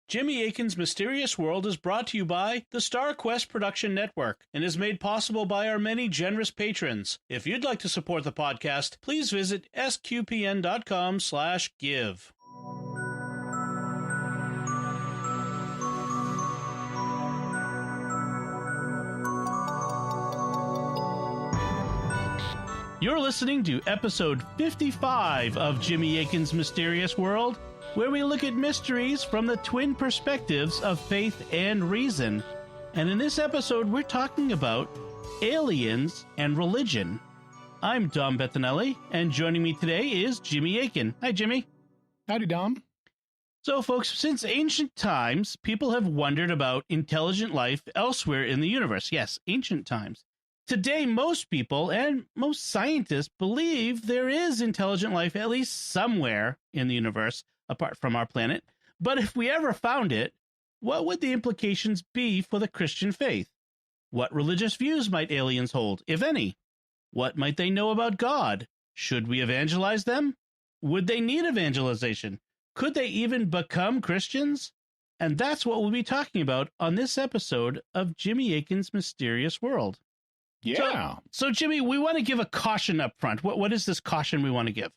Jimmy Akin's Mysterious World is brought to you by the Star Quest Production Network and is made possible by our many generous patrons. If you'd like to support the podcast, please visit sqpn.com/give. You're listening to episode 55 of Jimmy Akin's Mysterious World, where we look at mysteries from the twin perspectives of faith and reason. And in this episode, we're talking about aliens and religion. I'm Dom Bettinelli, and joining me today is Jimmy Akin. Hi, Jimmy. Howdy, Dom. So, folks, since ancient times, people have wondered about intelligent life elsewhere in the universe. Yes, ancient times. Today, most people and most scientists believe there is intelligent life at least somewhere in the universe, apart from our planet. But if we ever found it, what would the implications be for the Christian faith? What religious views might aliens hold, if any? What might they know about God? Should we evangelize them? Would they need evangelization? Could they even become Christians? And that's what we'll be talking about on this episode of Jimmy Akin's Mysterious World. Yeah. So Jimmy, we want to give a caution up front. What is this caution we want to give?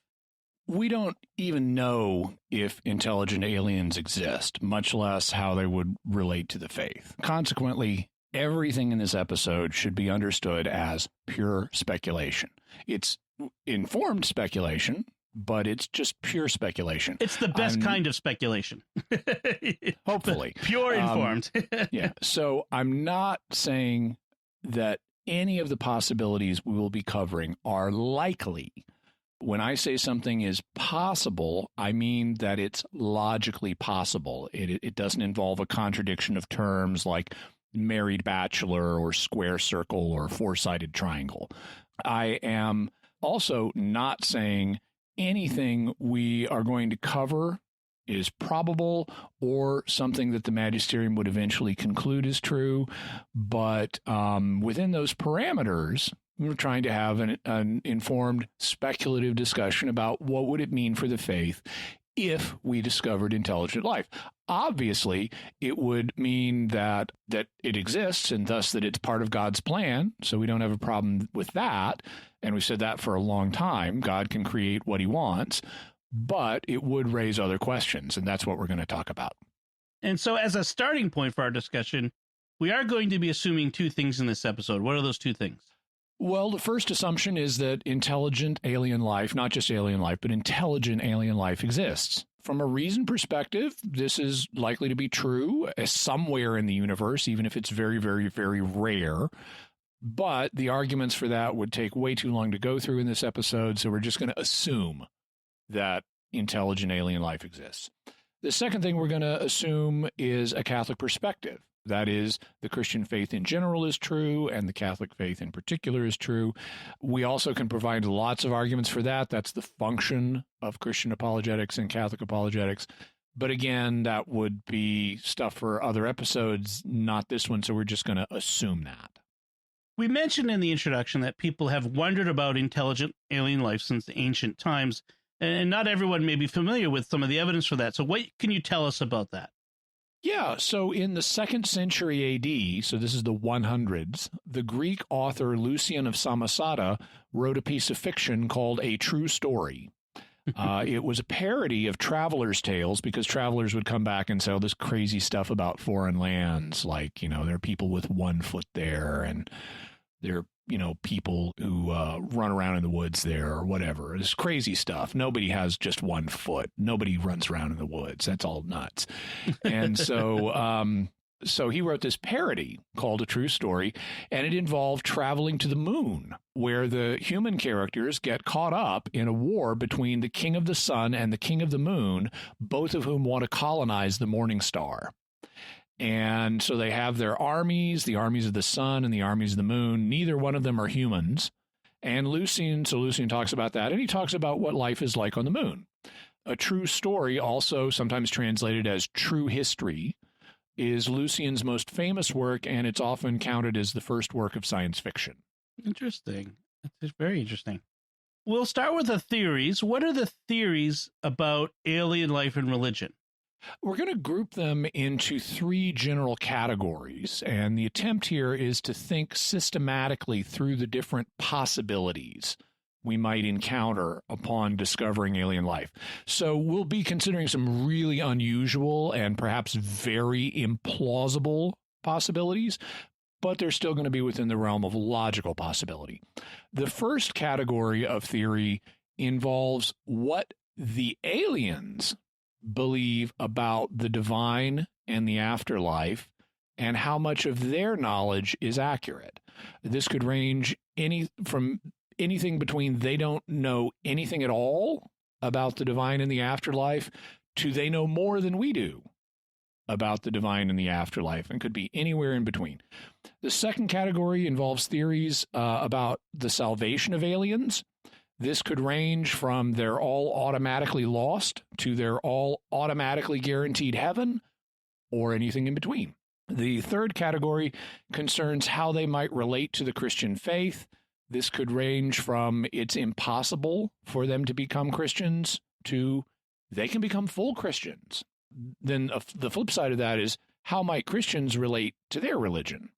We don't even know if intelligent aliens exist, much less how they would relate to the faith. Consequently, everything in this episode should be understood as pure speculation. It's informed speculation, but it's just pure speculation. It's the best kind of speculation. Hopefully. Pure informed. Yeah. So I'm not saying that any of the possibilities we will be covering are likely. When I say something is possible, I mean that it's logically possible. It doesn't involve a contradiction of terms like married bachelor or square circle or four-sided triangle. I am also not saying anything we are going to cover is probable or something that the magisterium would eventually conclude is true. But within those parameters, we're trying to have an informed, speculative discussion about what would it mean for the faith if we discovered intelligent life. Obviously, it would mean that it exists and thus that it's part of God's plan. So we don't have a problem with that. And we've said that for a long time. God can create what he wants, but it would raise other questions. And that's what we're going to talk about. And so as a starting point for our discussion, we are going to be assuming two things in this episode. What are those two things? Well, the first assumption is that intelligent alien life, not just alien life, but intelligent alien life exists. From a reason perspective, this is likely to be true somewhere in the universe, even if it's very, very, very rare. But the arguments for that would take way too long to go through in this episode, so we're just going to assume that intelligent alien life exists. The second thing we're going to assume is a Catholic perspective. That is, the Christian faith in general is true, and the Catholic faith in particular is true. We also can provide lots of arguments for that. That's the function of Christian apologetics and Catholic apologetics. But again, that would be stuff for other episodes, not this one, so we're just going to assume that. We mentioned in the introduction that people have wondered about intelligent alien life since ancient times, and not everyone may be familiar with some of the evidence for that. So what can you tell us about that? Yeah, so in the 2nd century AD, so this is the 100s, the Greek author Lucian of Samosata wrote a piece of fiction called A True Story. It was a parody of travelers' tales because travelers would come back and say all this crazy stuff about foreign lands, like, there are people with one foot there and there are, people who run around in the woods there or whatever. It's crazy stuff. Nobody has just one foot. Nobody runs around in the woods. That's all nuts. And so he wrote this parody called A True Story, and it involved traveling to the moon, where the human characters get caught up in a war between the king of the sun and the king of the moon, both of whom want to colonize the morning star. And so they have their armies, the armies of the sun and the armies of the moon. Neither one of them are humans. And Lucian talks about that, and he talks about what life is like on the moon. A True Story, also sometimes translated as True History, is Lucian's most famous work, and it's often counted as the first work of science fiction. Interesting. That's very interesting. We'll start with the theories. What are the theories about alien life and religion? We're going to group them into three general categories, and the attempt here is to think systematically through the different possibilities we might encounter upon discovering alien life. So we'll be considering some really unusual and perhaps very implausible possibilities, but they're still going to be within the realm of logical possibility. The first category of theory involves what the aliens believe about the divine and the afterlife and how much of their knowledge is accurate. This could range from anything between they don't know anything at all about the divine and the afterlife to they know more than we do about the divine and the afterlife, and could be anywhere in between. The second category involves theories about the salvation of aliens. This could range from they're all automatically lost to they're all automatically guaranteed heaven, or anything in between. The third category concerns how they might relate to the Christian faith. This could range from it's impossible for them to become Christians to they can become full Christians. Then the flip side of that is how might Christians relate to their religion?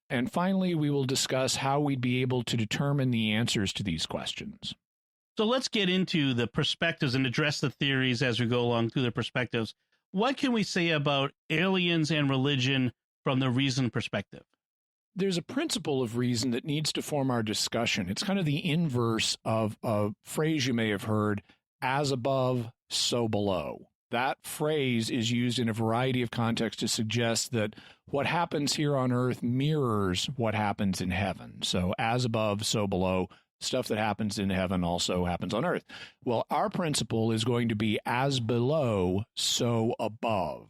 And finally, we will discuss how we'd be able to determine the answers to these questions. So let's get into the perspectives and address the theories as we go along through the perspectives. What can we say about aliens and religion from the reason perspective? There's a principle of reason that needs to form our discussion. It's kind of the inverse of a phrase you may have heard, as above, so below. That phrase is used in a variety of contexts to suggest that what happens here on earth mirrors what happens in heaven. So as above, so below. Stuff that happens in heaven also happens on earth. Well, our principle is going to be as below, so above.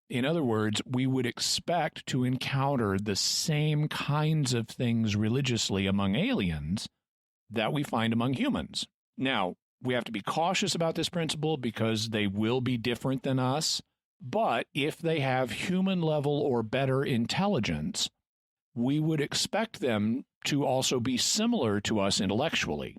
In other words, we would expect to encounter the same kinds of things religiously among aliens that we find among humans. Now, we have to be cautious about this principle because they will be different than us. But if they have human level or better intelligence, we would expect them to also be similar to us intellectually.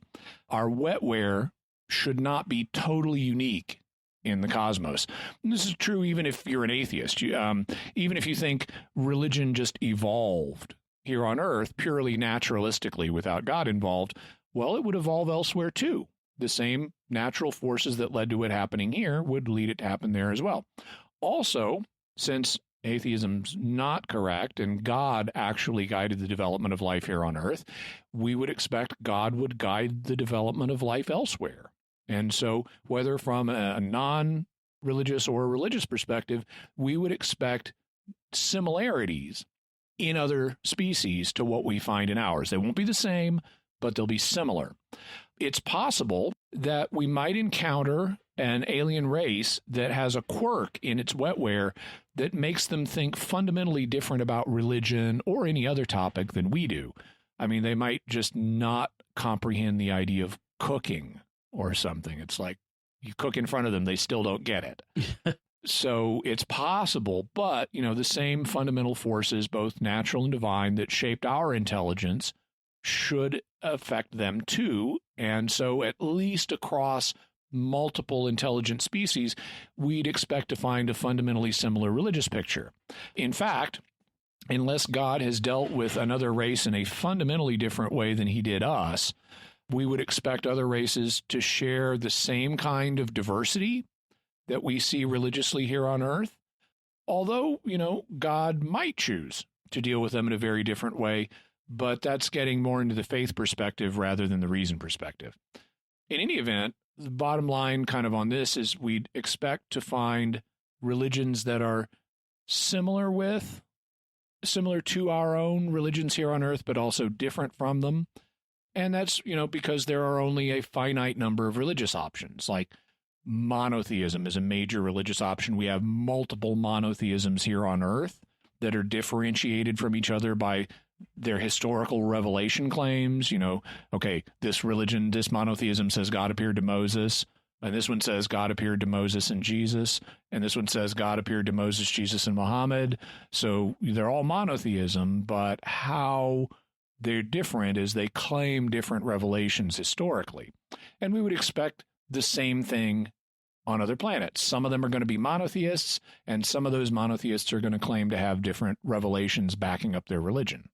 Our wetware should not be totally unique in the cosmos. And this is true even if you're an atheist. Even if you think religion just evolved here on earth purely naturalistically without God involved, well, it would evolve elsewhere too. The same natural forces that led to it happening here would lead it to happen there as well. Also, since atheism's not correct and God actually guided the development of life here on earth, we would expect God would guide the development of life elsewhere. And so whether from a non-religious or a religious perspective, we would expect similarities in other species to what we find in ours. They won't be the same, but they'll be similar. It's possible that we might encounter an alien race that has a quirk in its wetware that makes them think fundamentally different about religion or any other topic than we do. I mean, they might just not comprehend the idea of cooking or something. It's like you cook in front of them, they still don't get it. So it's possible, but, the same fundamental forces, both natural and divine, that shaped our intelligence should affect them too. And so at least across multiple intelligent species, we'd expect to find a fundamentally similar religious picture. In fact, unless God has dealt with another race in a fundamentally different way than he did us, we would expect other races to share the same kind of diversity that we see religiously here on earth. Although, God might choose to deal with them in a very different way, but that's getting more into the faith perspective rather than the reason perspective. In any event, the bottom line kind of on this is we'd expect to find religions that are similar to our own religions here on earth, but also different from them. And that's, because there are only a finite number of religious options. Like monotheism is a major religious option. We have multiple monotheisms here on earth that are differentiated from each other by their historical revelation claims. Okay, this religion, this monotheism says God appeared to Moses, and this one says God appeared to Moses and Jesus, and this one says God appeared to Moses, Jesus, and Muhammad. So they're all monotheism, but how they're different is they claim different revelations historically. And we would expect the same thing on other planets. Some of them are going to be monotheists, and some of those monotheists are going to claim to have different revelations backing up their religion.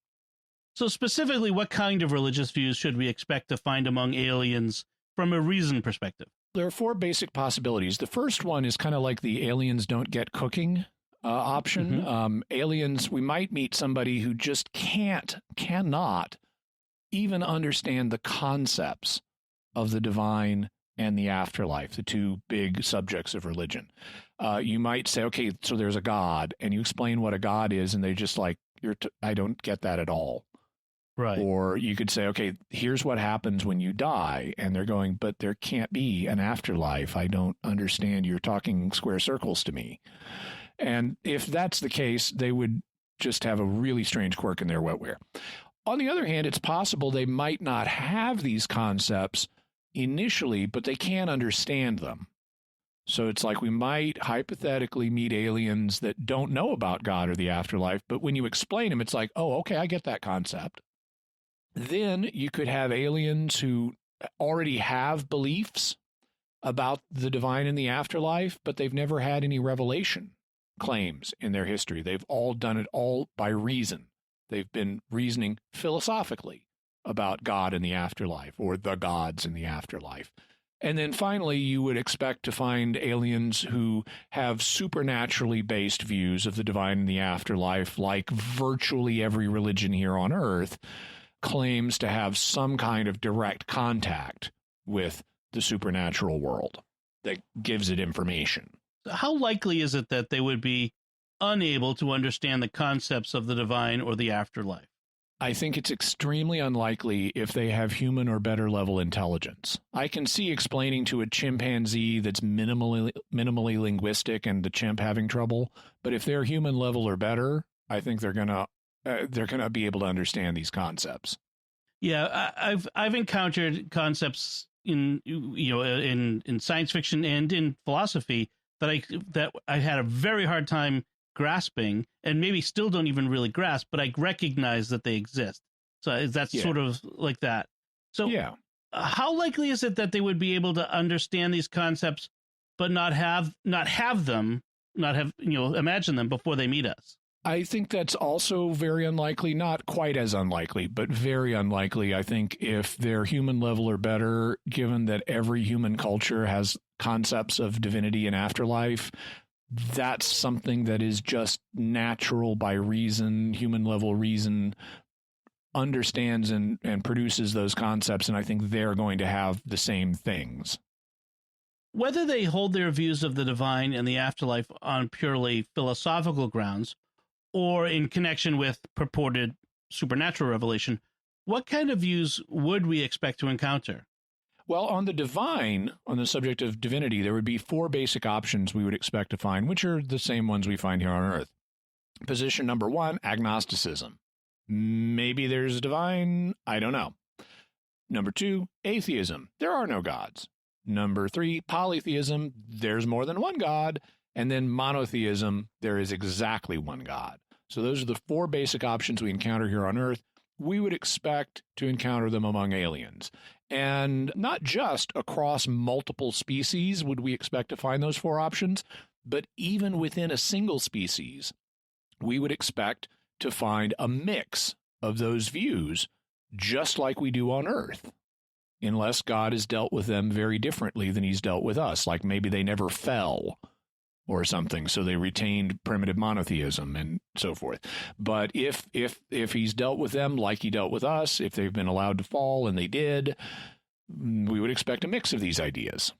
So specifically, what kind of religious views should we expect to find among aliens from a reason perspective? There are 4 basic possibilities. The first one is kind of like the aliens don't get cooking option. Mm-hmm. Aliens, we might meet somebody who just cannot even understand the concepts of the divine and the afterlife, the 2 big subjects of religion. You might say, okay, so there's a God, and you explain what a God is, and they're just like, I don't get that at all. Right. Or you could say, okay, here's what happens when you die. And they're going, but there can't be an afterlife. I don't understand. You're talking square circles to me. And if that's the case, they would just have a really strange quirk in their wetware. On the other hand, it's possible they might not have these concepts initially, but they can understand them. So it's like we might hypothetically meet aliens that don't know about God or the afterlife, but when you explain them, it's like, oh, okay, I get that concept. Then you could have aliens who already have beliefs about the divine and the afterlife, but they've never had any revelation claims in their history. They've all done it all by reason. They've been reasoning philosophically about God and the afterlife, or the gods in the afterlife. And then finally, you would expect to find aliens who have supernaturally based views of the divine and the afterlife, like virtually every religion here on Earth claims to have some kind of direct contact with the supernatural world that gives it information. How likely is it that they would be unable to understand the concepts of the divine or the afterlife? I think it's extremely unlikely if they have human or better level intelligence. I can see explaining to a chimpanzee that's minimally linguistic and the chimp having trouble, but if they're human level or better, I think they're gonna be able to understand these concepts. Yeah, I've encountered concepts in science fiction and in philosophy that I had a very hard time grasping, and maybe still don't even really grasp, but I recognize that they exist. So that's sort of like that. So how likely is it that they would be able to understand these concepts, but not imagine them before they meet us? I think that's also very unlikely, not quite as unlikely, but very unlikely. I think if they're human level or better, given that every human culture has concepts of divinity and afterlife, that's something that is just natural by reason, human level reason understands and produces those concepts. And I think they're going to have the same things. Whether they hold their views of the divine and the afterlife on purely philosophical grounds or in connection with purported supernatural revelation, what kind of views would we expect to encounter? Well, on the divine, on the subject of divinity, there would be 4 basic options we would expect to find, which are the same ones we find here on Earth. Position number 1, agnosticism. Maybe there's a divine, I don't know. Number 2, atheism. There are no gods. Number 3, polytheism. There's more than one God. And then monotheism. There is exactly one God. So those are the 4 basic options we encounter here on Earth. We would expect to encounter them among aliens. And not just across multiple species would we expect to find those 4 options, but even within a single species, we would expect to find a mix of those views, just like we do on Earth, unless God has dealt with them very differently than he's dealt with us, like maybe they never fell or something, so they retained primitive monotheism and so forth. But if he's dealt with them like he dealt with us, if they've been allowed to fall, and they did, we would expect a mix of these ideas.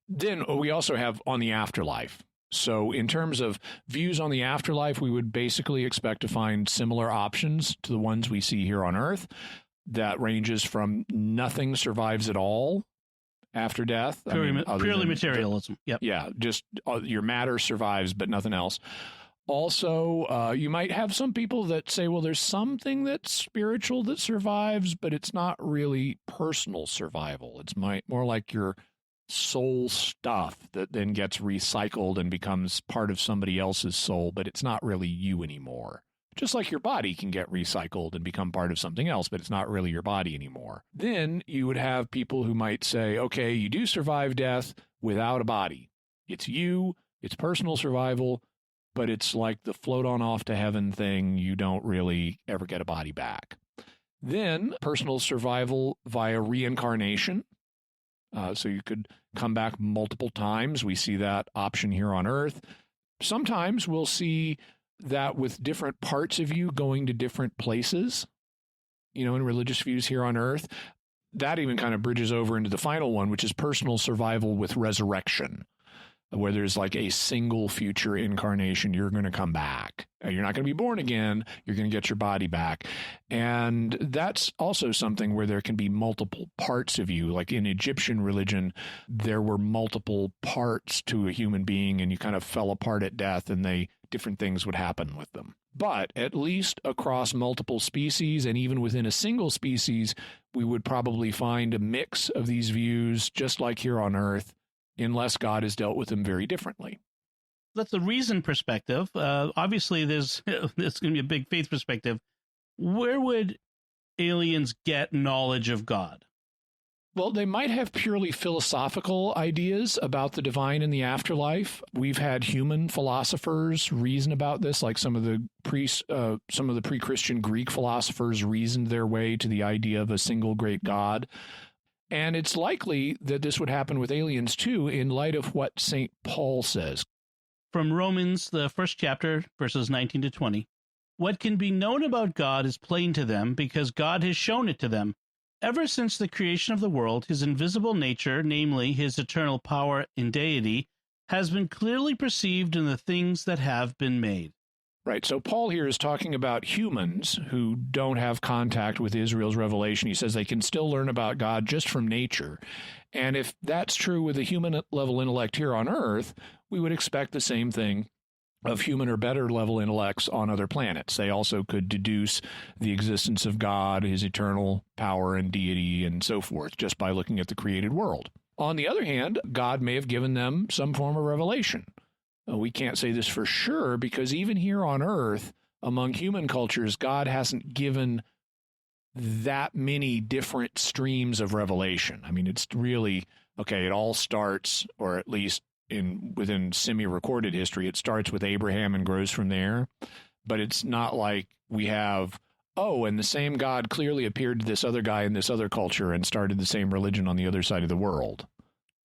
Then we also have on the afterlife. So in terms of views on the afterlife, we would basically expect to find similar options to the ones we see here on Earth. That ranges from nothing survives at all after death. Purely materialism. Yep. Yeah, just your matter survives, but nothing else. Also, you might have some people that say, well, there's something that's spiritual that survives, but it's not really personal survival. It's more like your soul stuff that then gets recycled and becomes part of somebody else's soul, but it's not really you anymore. Just like your body can get recycled and become part of something else, but it's not really your body anymore. Then you would have people who might say, okay, you do survive death without a body. It's you, it's personal survival, but it's like the float on off to heaven thing. You don't really ever get a body back. Then personal survival via reincarnation. So you could come back multiple times. We see that option here on Earth. Sometimes we'll see that with different parts of you going to different places, in religious views here on Earth. That even kind of bridges over into the final one, which is personal survival with resurrection, where there's like a single future incarnation. You're going to come back. You're not going to be born again. You're going to get your body back. And that's also something where there can be multiple parts of you. Like in Egyptian religion, there were multiple parts to a human being, and you kind of fell apart at death, and different things would happen with them. But at least across multiple species, and even within a single species, we would probably find a mix of these views, just like here on Earth, unless God has dealt with them very differently. That's the reason perspective. Obviously, there's going to be a big faith perspective. Where would aliens get knowledge of God? Well, they might have purely philosophical ideas about the divine and the afterlife. We've had human philosophers reason about this, like some of the pre-Christian Greek philosophers reasoned their way to the idea of a single great God. And it's likely that this would happen with aliens, too, in light of what St. Paul says. From Romans, the first chapter, verses 19 to 20. What can be known about God is plain to them, because God has shown it to them. Ever since the creation of the world, his invisible nature, namely his eternal power and deity, has been clearly perceived in the things that have been made. Right. So Paul here is talking about humans who don't have contact with Israel's revelation. He says they can still learn about God just from nature. And if that's true with the human level intellect here on Earth, we would expect the same thing of human or better level intellects on other planets. They also could deduce the existence of God, his eternal power and deity, and so forth, just by looking at the created world. On the other hand, God may have given them some form of revelation. We can't say this for sure, because even here on Earth, among human cultures, God hasn't given that many different streams of revelation. I mean, it's really, okay, it all starts, or at least within semi-recorded history, it starts with Abraham and grows from there. But it's not like we have, and the same God clearly appeared to this other guy in this other culture and started the same religion on the other side of the world.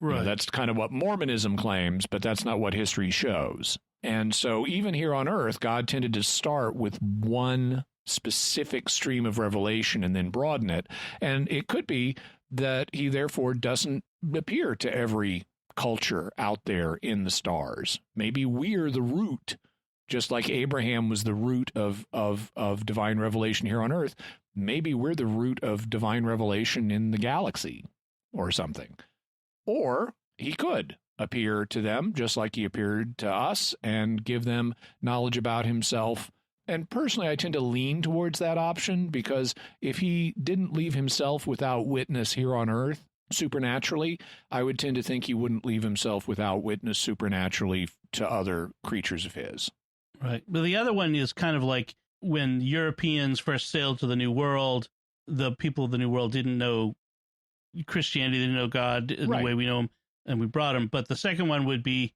Right. That's kind of what Mormonism claims, but that's not what history shows. And so even here on Earth, God tended to start with one specific stream of revelation and then broaden it. And it could be that he therefore doesn't appear to every culture out there in the stars. Maybe we're the root, just like Abraham was the root of divine revelation here on Earth. Maybe we're the root of divine revelation in the galaxy or something. Or he could appear to them just like he appeared to us and give them knowledge about himself. And personally, I tend to lean towards that option, because if he didn't leave himself without witness here on Earth, supernaturally, I would tend to think he wouldn't leave himself without witness supernaturally to other creatures of his. Right. But the other one is kind of like when Europeans first sailed to the New World, the people of the New World didn't know Christianity, didn't know God in the way we know him, and we brought him. But the second one would be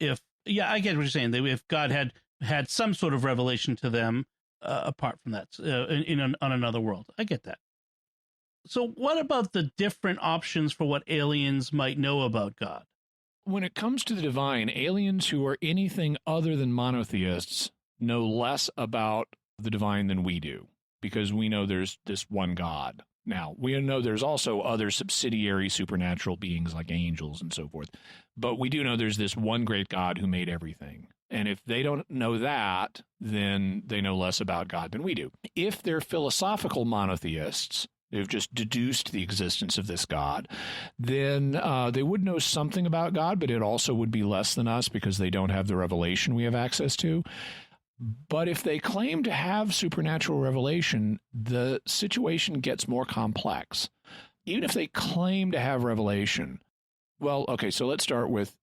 I get what you're saying. If God had some sort of revelation to them apart from that on another world. I get that. So what about the different options for what aliens might know about God? When it comes to the divine, aliens who are anything other than monotheists know less about the divine than we do, because we know there's this one God. Now, we know there's also other subsidiary supernatural beings like angels and so forth, but we do know there's this one great God who made everything. And if they don't know that, then they know less about God than we do. If they're philosophical monotheists, they've just deduced the existence of this God, then they would know something about God, but it also would be less than us because they don't have the revelation we have access to. But if they claim to have supernatural revelation, the situation gets more complex. Even if they claim to have revelation, well, okay, so let's start with,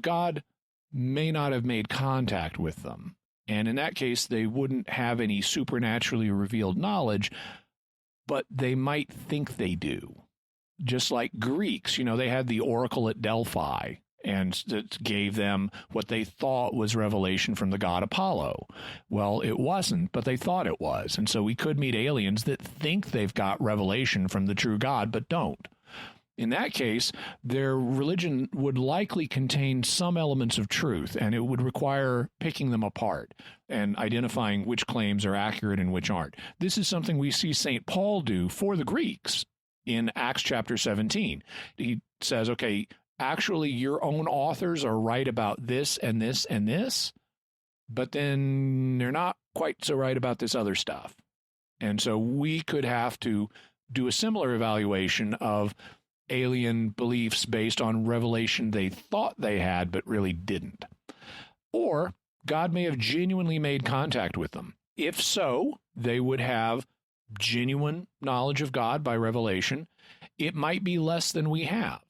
God may not have made contact with them. And in that case, they wouldn't have any supernaturally revealed knowledge, but they might think they do. Just like Greeks, they had the oracle at Delphi, and it gave them what they thought was revelation from the god Apollo. Well, it wasn't, but they thought it was. And so we could meet aliens that think they've got revelation from the true God, but don't. In that case, their religion would likely contain some elements of truth, and it would require picking them apart and identifying which claims are accurate and which aren't. This is something we see St. Paul do for the Greeks in Acts chapter 17. He says, okay, actually, your own authors are right about this and this and this, but then they're not quite so right about this other stuff. And so we could have to do a similar evaluation of alien beliefs based on revelation they thought they had but really didn't. Or God may have genuinely made contact with them. If so, they would have genuine knowledge of God by revelation. It might be less than we have.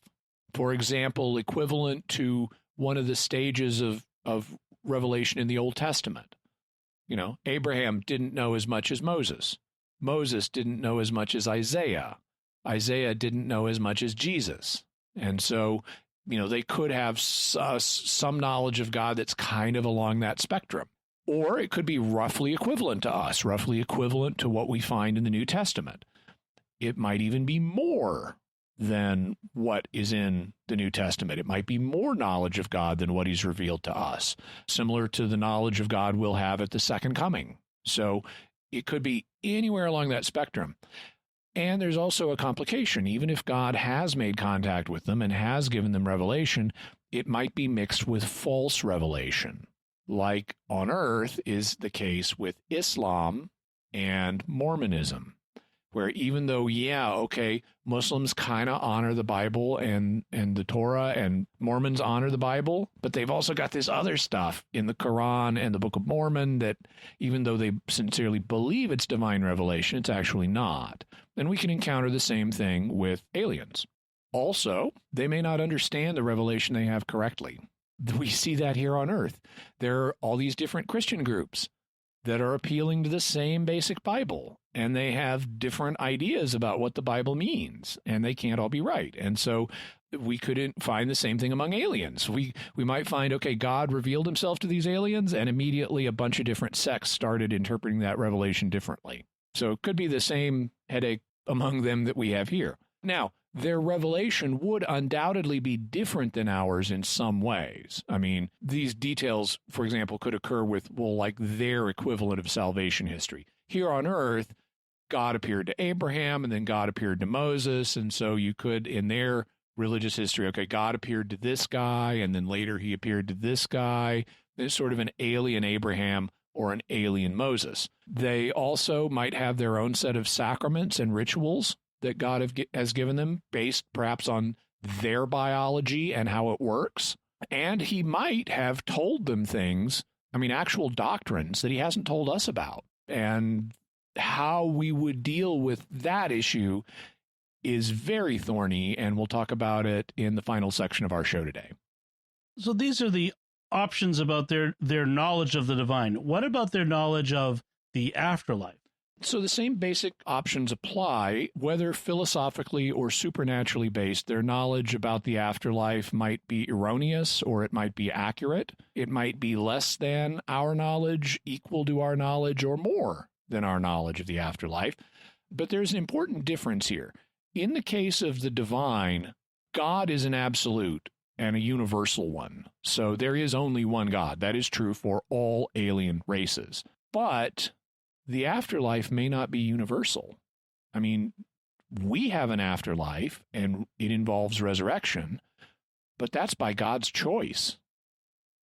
For example, equivalent to one of the stages of revelation in the Old Testament. You know, Abraham didn't know as much as Moses. Moses didn't know as much as Isaiah. Isaiah didn't know as much as Jesus. And so, you know, they could have some knowledge of God that's kind of along that spectrum. Or it could be roughly equivalent to us, roughly equivalent to what we find in the New Testament. It might even be more than what is in the New Testament. It might be more knowledge of God than what he's revealed to us, similar to the knowledge of God we'll have at the second coming. So it could be anywhere along that spectrum. And there's also a complication. Even if God has made contact with them and has given them revelation, it might be mixed with false revelation, like on earth is the case with Islam and Mormonism, where even though, Muslims kind of honor the Bible and the Torah, and Mormons honor the Bible, but they've also got this other stuff in the Quran and the Book of Mormon that even though they sincerely believe it's divine revelation, it's actually not. And we can encounter the same thing with aliens. Also, they may not understand the revelation they have correctly. We see that here on earth. There are all these different Christian groups that are appealing to the same basic Bible, and they have different ideas about what the Bible means, and they can't all be right. And so we could find the same thing among aliens. We might find, okay, God revealed himself to these aliens, and immediately a bunch of different sects started interpreting that revelation differently. So it could be the same headache among them that we have here. Now, their revelation would undoubtedly be different than ours in some ways. I mean, these details, for example, could occur with, like their equivalent of salvation history. Here on earth, God appeared to Abraham, and then God appeared to Moses, and so you could, in their religious history, okay, God appeared to this guy, and then later he appeared to this guy. There's sort of an alien Abraham or an alien Moses. They also might have their own set of sacraments and rituals that God has given them based perhaps on their biology and how it works. And he might have told them things, actual doctrines that he hasn't told us about. And how we would deal with that issue is very thorny, and we'll talk about it in the final section of our show today. So these are the options about their knowledge of the divine. What about their knowledge of the afterlife? So the same basic options apply, whether philosophically or supernaturally based. Their knowledge about the afterlife might be erroneous, or it might be accurate. It might be less than our knowledge, equal to our knowledge, or more than our knowledge of the afterlife. But there's an important difference here. In the case of the divine, God is an absolute and a universal one. So there is only one God. That is true for all alien races. But the afterlife may not be universal. We have an afterlife, and it involves resurrection, but that's by God's choice.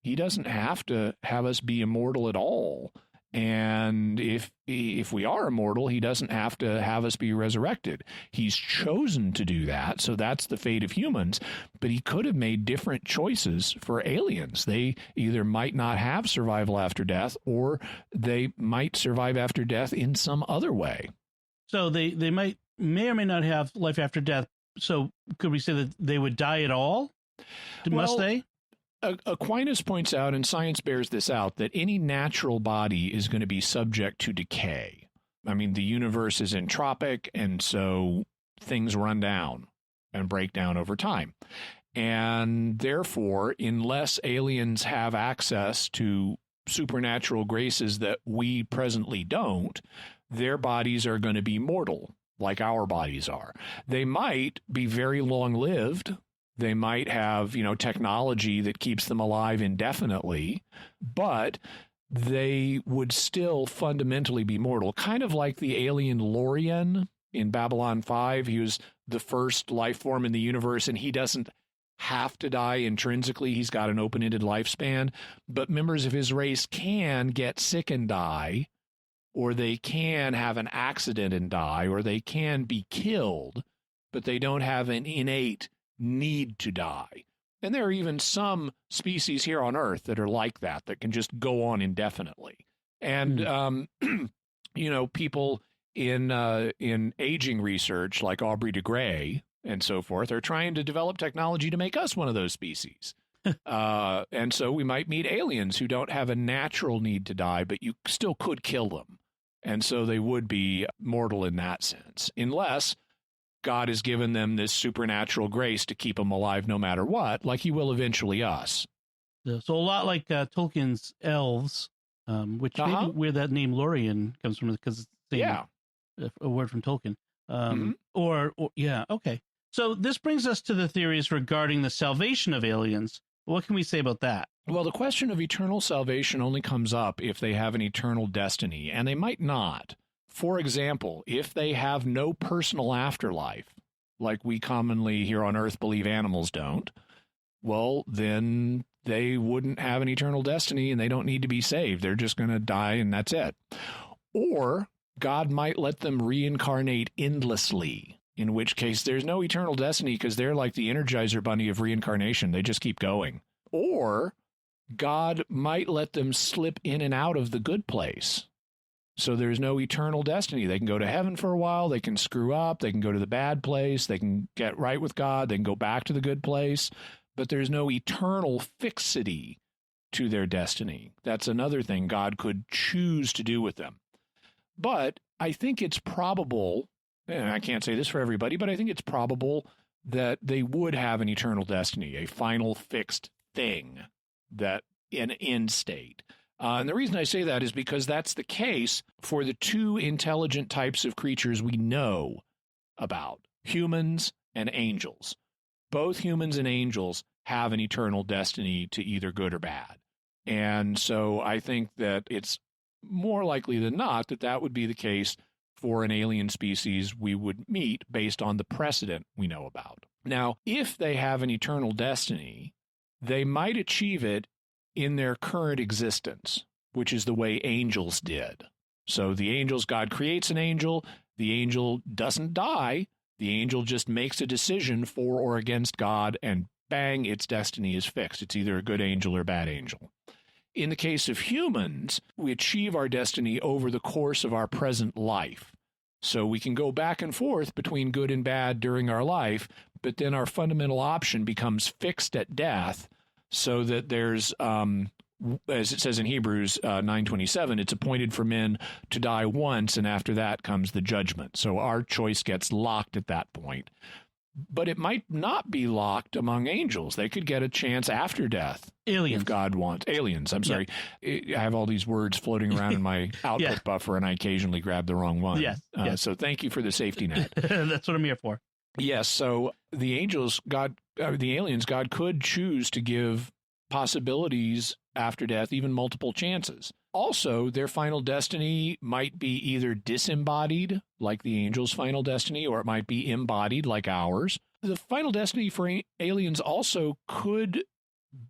He doesn't have to have us be immortal at all. And if we are immortal, he doesn't have to have us be resurrected. He's chosen to do that, so that's the fate of humans. But he could have made different choices for aliens. They either might not have survival after death, or they might survive after death in some other way. So they may or may not have life after death. So could we say that they would die at all? Must they? Aquinas points out, and science bears this out, that any natural body is going to be subject to decay. The universe is entropic, and so things run down and break down over time. And therefore, unless aliens have access to supernatural graces that we presently don't, their bodies are going to be mortal, like our bodies are. They might be very long-lived. They might have, technology that keeps them alive indefinitely, but they would still fundamentally be mortal, kind of like the alien Lorien in Babylon 5. He was the first life form in the universe, and he doesn't have to die intrinsically. He's got an open-ended lifespan, but members of his race can get sick and die, or they can have an accident and die, or they can be killed, but they don't have an innate need to die. And there are even some species here on Earth that are like that can just go on indefinitely. And, people in aging research like Aubrey de Grey and so forth are trying to develop technology to make us one of those species. And so we might meet aliens who don't have a natural need to die, but you still could kill them. And so they would be mortal in that sense, unless God has given them this supernatural grace to keep them alive no matter what, like he will eventually us. So a lot like Tolkien's elves, which maybe where that name Lorien comes from, because it's a word from Tolkien. Okay. So this brings us to the theories regarding the salvation of aliens. What can we say about that? Well, the question of eternal salvation only comes up if they have an eternal destiny, and they might not. For example, if they have no personal afterlife, like we commonly here on Earth believe animals don't, well, then they wouldn't have an eternal destiny and they don't need to be saved. They're just going to die and that's it. Or God might let them reincarnate endlessly, in which case there's no eternal destiny because they're like the Energizer Bunny of reincarnation. They just keep going. Or God might let them slip in and out of the good place. So there's no eternal destiny. They can go to heaven for a while. They can screw up. They can go to the bad place. They can get right with God. They can go back to the good place. But there's no eternal fixity to their destiny. That's another thing God could choose to do with them. But I think it's probable, and I can't say this for everybody, but I think it's probable that they would have an eternal destiny, a final fixed thing, that an end state. And the reason I say that is because that's the case for the two intelligent types of creatures we know about, humans and angels. Both humans and angels have an eternal destiny to either good or bad. And so I think that it's more likely than not that that would be the case for an alien species we would meet based on the precedent we know about. Now, if they have an eternal destiny, they might achieve it in their current existence, which is the way angels did. So the angels, God creates an angel, the angel doesn't die, the angel just makes a decision for or against God, and bang, its destiny is fixed. It's either a good angel or a bad angel. In the case of humans, we achieve our destiny over the course of our present life. So we can go back and forth between good and bad during our life, but then our fundamental option becomes fixed at death, so that there's, as it says in Hebrews 9:27, it's appointed for men to die once, and after that comes the judgment. So our choice gets locked at that point. But it might not be locked among angels. They could get a chance after death. Aliens. If God wants. Aliens, I'm sorry. I have all these words floating around in my output buffer, and I occasionally grab the wrong one. Yes. So thank you for the safety net. That's what I'm here for. Yes, so the angels, the aliens, God could choose to give possibilities after death, even multiple chances. Also, their final destiny might be either disembodied, like the angels' final destiny, or it might be embodied, like ours. The final destiny for aliens also could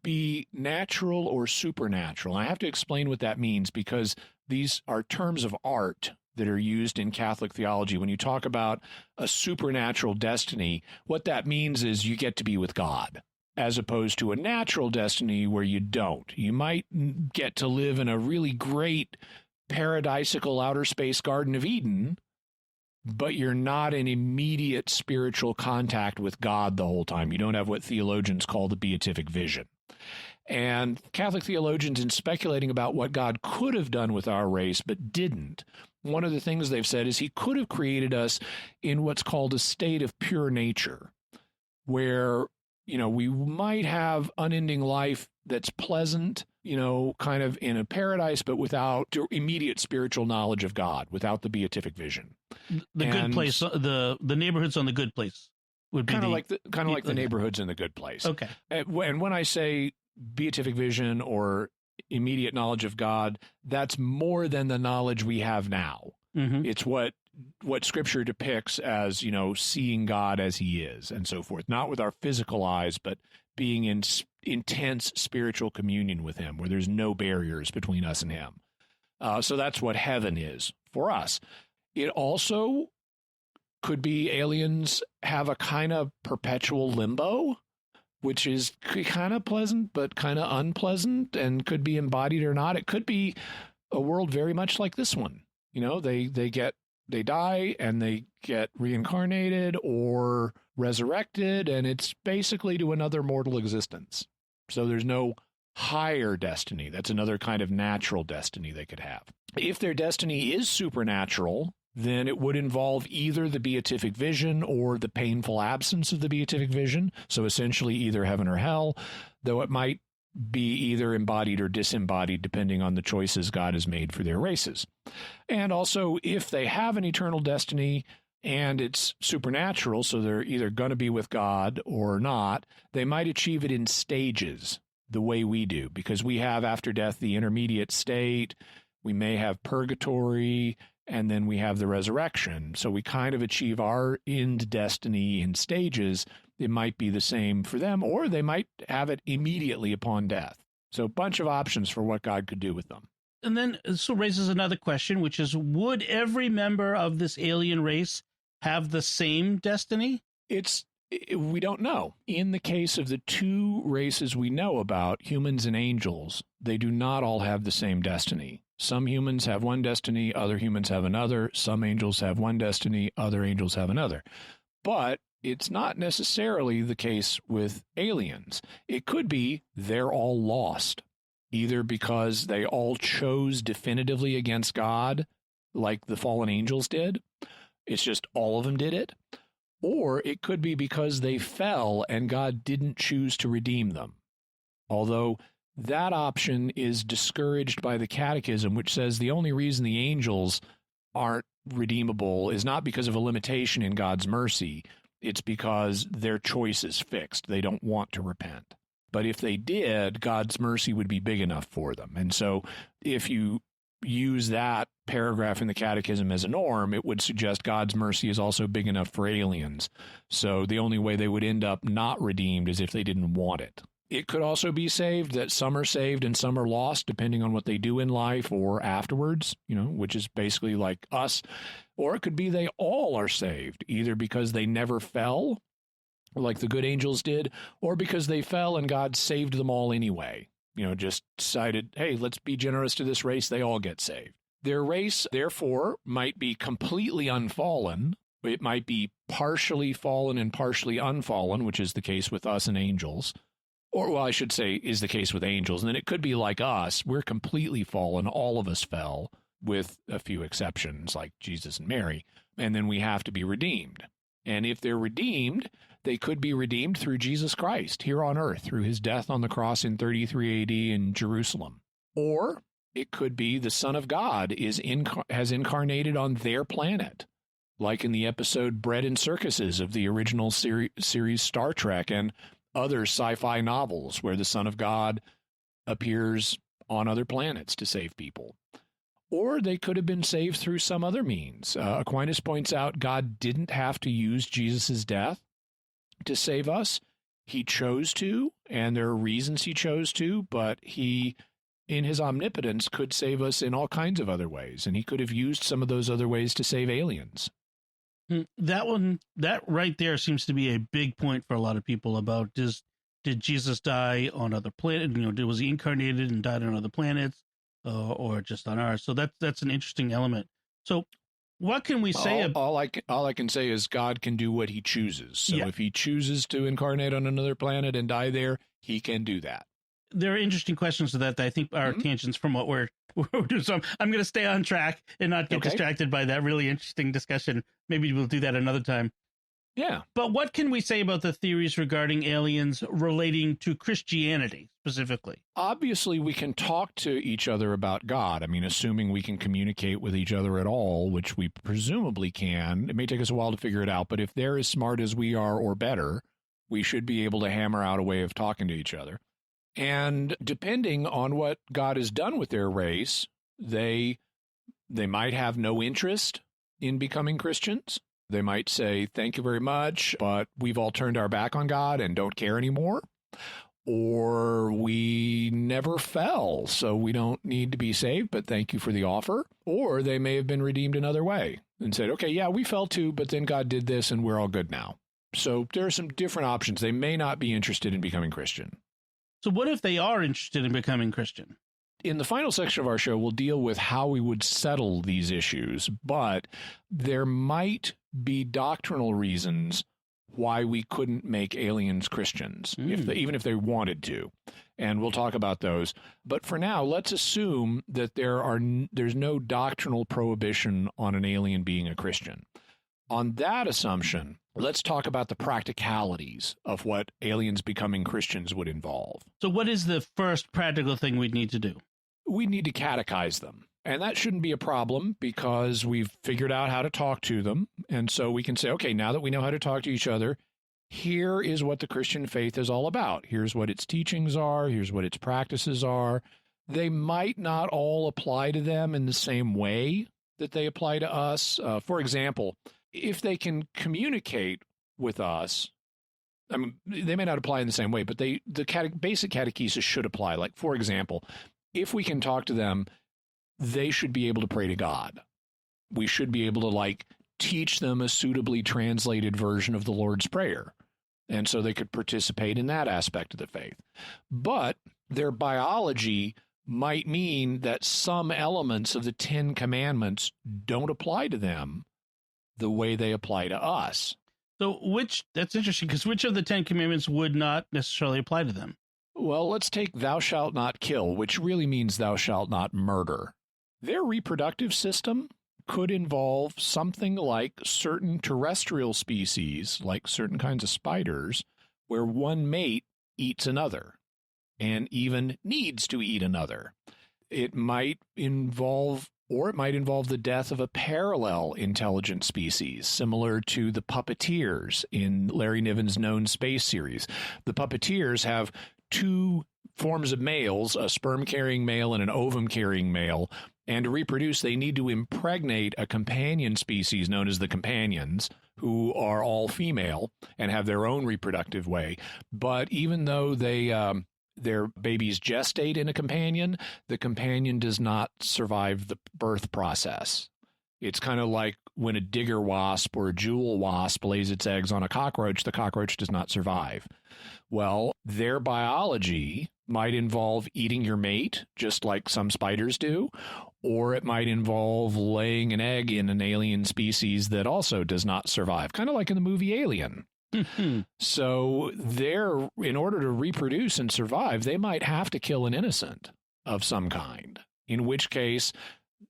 be natural or supernatural. I have to explain what that means because these are terms of art that are used in Catholic theology. When you talk about a supernatural destiny, what that means is you get to be with God, as opposed to a natural destiny where you don't. You might get to live in a really great paradisical outer space Garden of Eden, but you're not in immediate spiritual contact with God the whole time. You don't have what theologians call the beatific vision. And Catholic theologians, in speculating about what God could have done with our race but didn't, one of the things they've said is he could have created us in what's called a state of pure nature, where we might have unending life that's pleasant, kind of in a paradise, but without immediate spiritual knowledge of God, without the beatific vision. The good place, the neighborhoods on the good place would be kind of like the neighborhoods in the good place. Okay. And when I say beatific vision or immediate knowledge of God, that's more than the knowledge we have now. Mm-hmm. It's what Scripture depicts as, seeing God as he is and so forth, not with our physical eyes, but being in intense spiritual communion with him, where there's no barriers between us and him. So that's what heaven is for us. It also could be aliens have a kind of perpetual limbo, which is kind of pleasant, but kind of unpleasant, and could be embodied or not. It could be a world very much like this one. They die and they get reincarnated or resurrected, and it's basically to another mortal existence. So there's no higher destiny. That's another kind of natural destiny they could have. If their destiny is supernatural, then it would involve either the beatific vision or the painful absence of the beatific vision. So essentially either heaven or hell, though it might be either embodied or disembodied depending on the choices God has made for their races. And also, if they have an eternal destiny and it's supernatural, so they're either going to be with God or not, they might achieve it in stages the way we do, because we have after death the intermediate state, we may have purgatory, and then we have the resurrection. So we kind of achieve our end destiny in stages. It might be the same for them, or they might have it immediately upon death. So a bunch of options for what God could do with them. And then this raises another question, which is, would every member of this alien race have the same destiny? We don't know. In the case of the two races we know about, humans and angels, they do not all have the same destiny. Some humans have one destiny, other humans have another. Some angels have one destiny, other angels have another. But it's not necessarily the case with aliens. It could be they're all lost, either because they all chose definitively against God, like the fallen angels did. It's just all of them did it. Or it could be because they fell and God didn't choose to redeem them. Although that option is discouraged by the Catechism, which says the only reason the angels aren't redeemable is not because of a limitation in God's mercy. It's because their choice is fixed. They don't want to repent. But if they did, God's mercy would be big enough for them. And so if you use that paragraph in the Catechism as a norm, it would suggest God's mercy is also big enough for aliens. So the only way they would end up not redeemed is if they didn't want it. It could also be saved that some are saved and some are lost, depending on what they do in life or afterwards, which is basically like us. Or it could be they all are saved, either because they never fell, like the good angels did, or because they fell and God saved them all anyway. Just decided, hey, let's be generous to this race. They all get saved. Their race, therefore, might be completely unfallen. It might be partially fallen and partially unfallen, which is the case with us and angels. Or, well, I should say, is the case with angels. And then it could be like us. We're completely fallen. All of us fell, with a few exceptions, like Jesus and Mary. And then we have to be redeemed. And if they're redeemed, they could be redeemed through Jesus Christ here on earth, through his death on the cross in 33 AD in Jerusalem. Or it could be the Son of God has incarnated on their planet, like in the episode Bread and Circuses of the original series Star Trek and other sci-fi novels where the Son of God appears on other planets to save people. Or they could have been saved through some other means. Aquinas points out God didn't have to use Jesus' death to save us. He chose to, and there are reasons he chose to, but he, in his omnipotence, could save us in all kinds of other ways, and he could have used some of those other ways to save aliens. That right there seems to be a big point for a lot of people about did Jesus die on other planets? Was he incarnated and died on other planets, or just on ours? So that's an interesting element. So what can we say? All I can say is God can do what he chooses. So if he chooses to incarnate on another planet and die there, he can do that. There are interesting questions to that I think are tangents from what we're doing. So I'm going to stay on track and not get distracted by that really interesting discussion. Maybe we'll do that another time. Yeah. But what can we say about the theories regarding aliens relating to Christianity specifically? Obviously, we can talk to each other about God. I mean, assuming we can communicate with each other at all, which we presumably can. It may take us a while to figure it out, but if they're as smart as we are or better, we should be able to hammer out a way of talking to each other. And depending on what God has done with their race, they might have no interest in becoming Christians. They might say, thank you very much, but we've all turned our back on God and don't care anymore. Or we never fell, so we don't need to be saved, but thank you for the offer. Or they may have been redeemed another way and said, okay, yeah, we fell too, but then God did this and we're all good now. So there are some different options. They may not be interested in becoming Christian. So what if they are interested in becoming Christian? In the final section of our show, we'll deal with how we would settle these issues, but there might be doctrinal reasons why we couldn't make aliens Christians, even if they wanted to. And we'll talk about those. But for now, let's assume that there's no doctrinal prohibition on an alien being a Christian. On that assumption, let's talk about the practicalities of what aliens becoming Christians would involve. So what is the first practical thing we'd need to do? We need to catechize them. And that shouldn't be a problem because we've figured out how to talk to them. And so we can say, okay, now that we know how to talk to each other, here is what the Christian faith is all about. Here's what its teachings are. Here's what its practices are. They might not all apply to them in the same way that they apply to us. For example, if they can communicate with us, I mean, they may not apply in the same way, but the basic catechesis should apply. Like, for example, if we can talk to them, they should be able to pray to God. We should be able to, teach them a suitably translated version of the Lord's Prayer. And so they could participate in that aspect of the faith. But their biology might mean that some elements of the Ten Commandments don't apply to them the way they apply to us. So that's interesting, because which of the Ten Commandments would not necessarily apply to them? Well, let's take thou shalt not kill, which really means thou shalt not murder. Their reproductive system could involve something like certain terrestrial species, like certain kinds of spiders, where one mate eats another and even needs to eat another. It might involve the death of a parallel intelligent species, similar to the puppeteers in Larry Niven's Known Space series. The puppeteers have two forms of males, a sperm-carrying male and an ovum-carrying male, and to reproduce, they need to impregnate a companion species known as the companions, who are all female and have their own reproductive way. But even though their babies gestate in a companion, the companion does not survive the birth process. It's kind of like when a digger wasp or a jewel wasp lays its eggs on a cockroach, the cockroach does not survive. Well, their biology might involve eating your mate, just like some spiders do, or it might involve laying an egg in an alien species that also does not survive, kind of like in the movie Alien. So in order to reproduce and survive, they might have to kill an innocent of some kind, in which case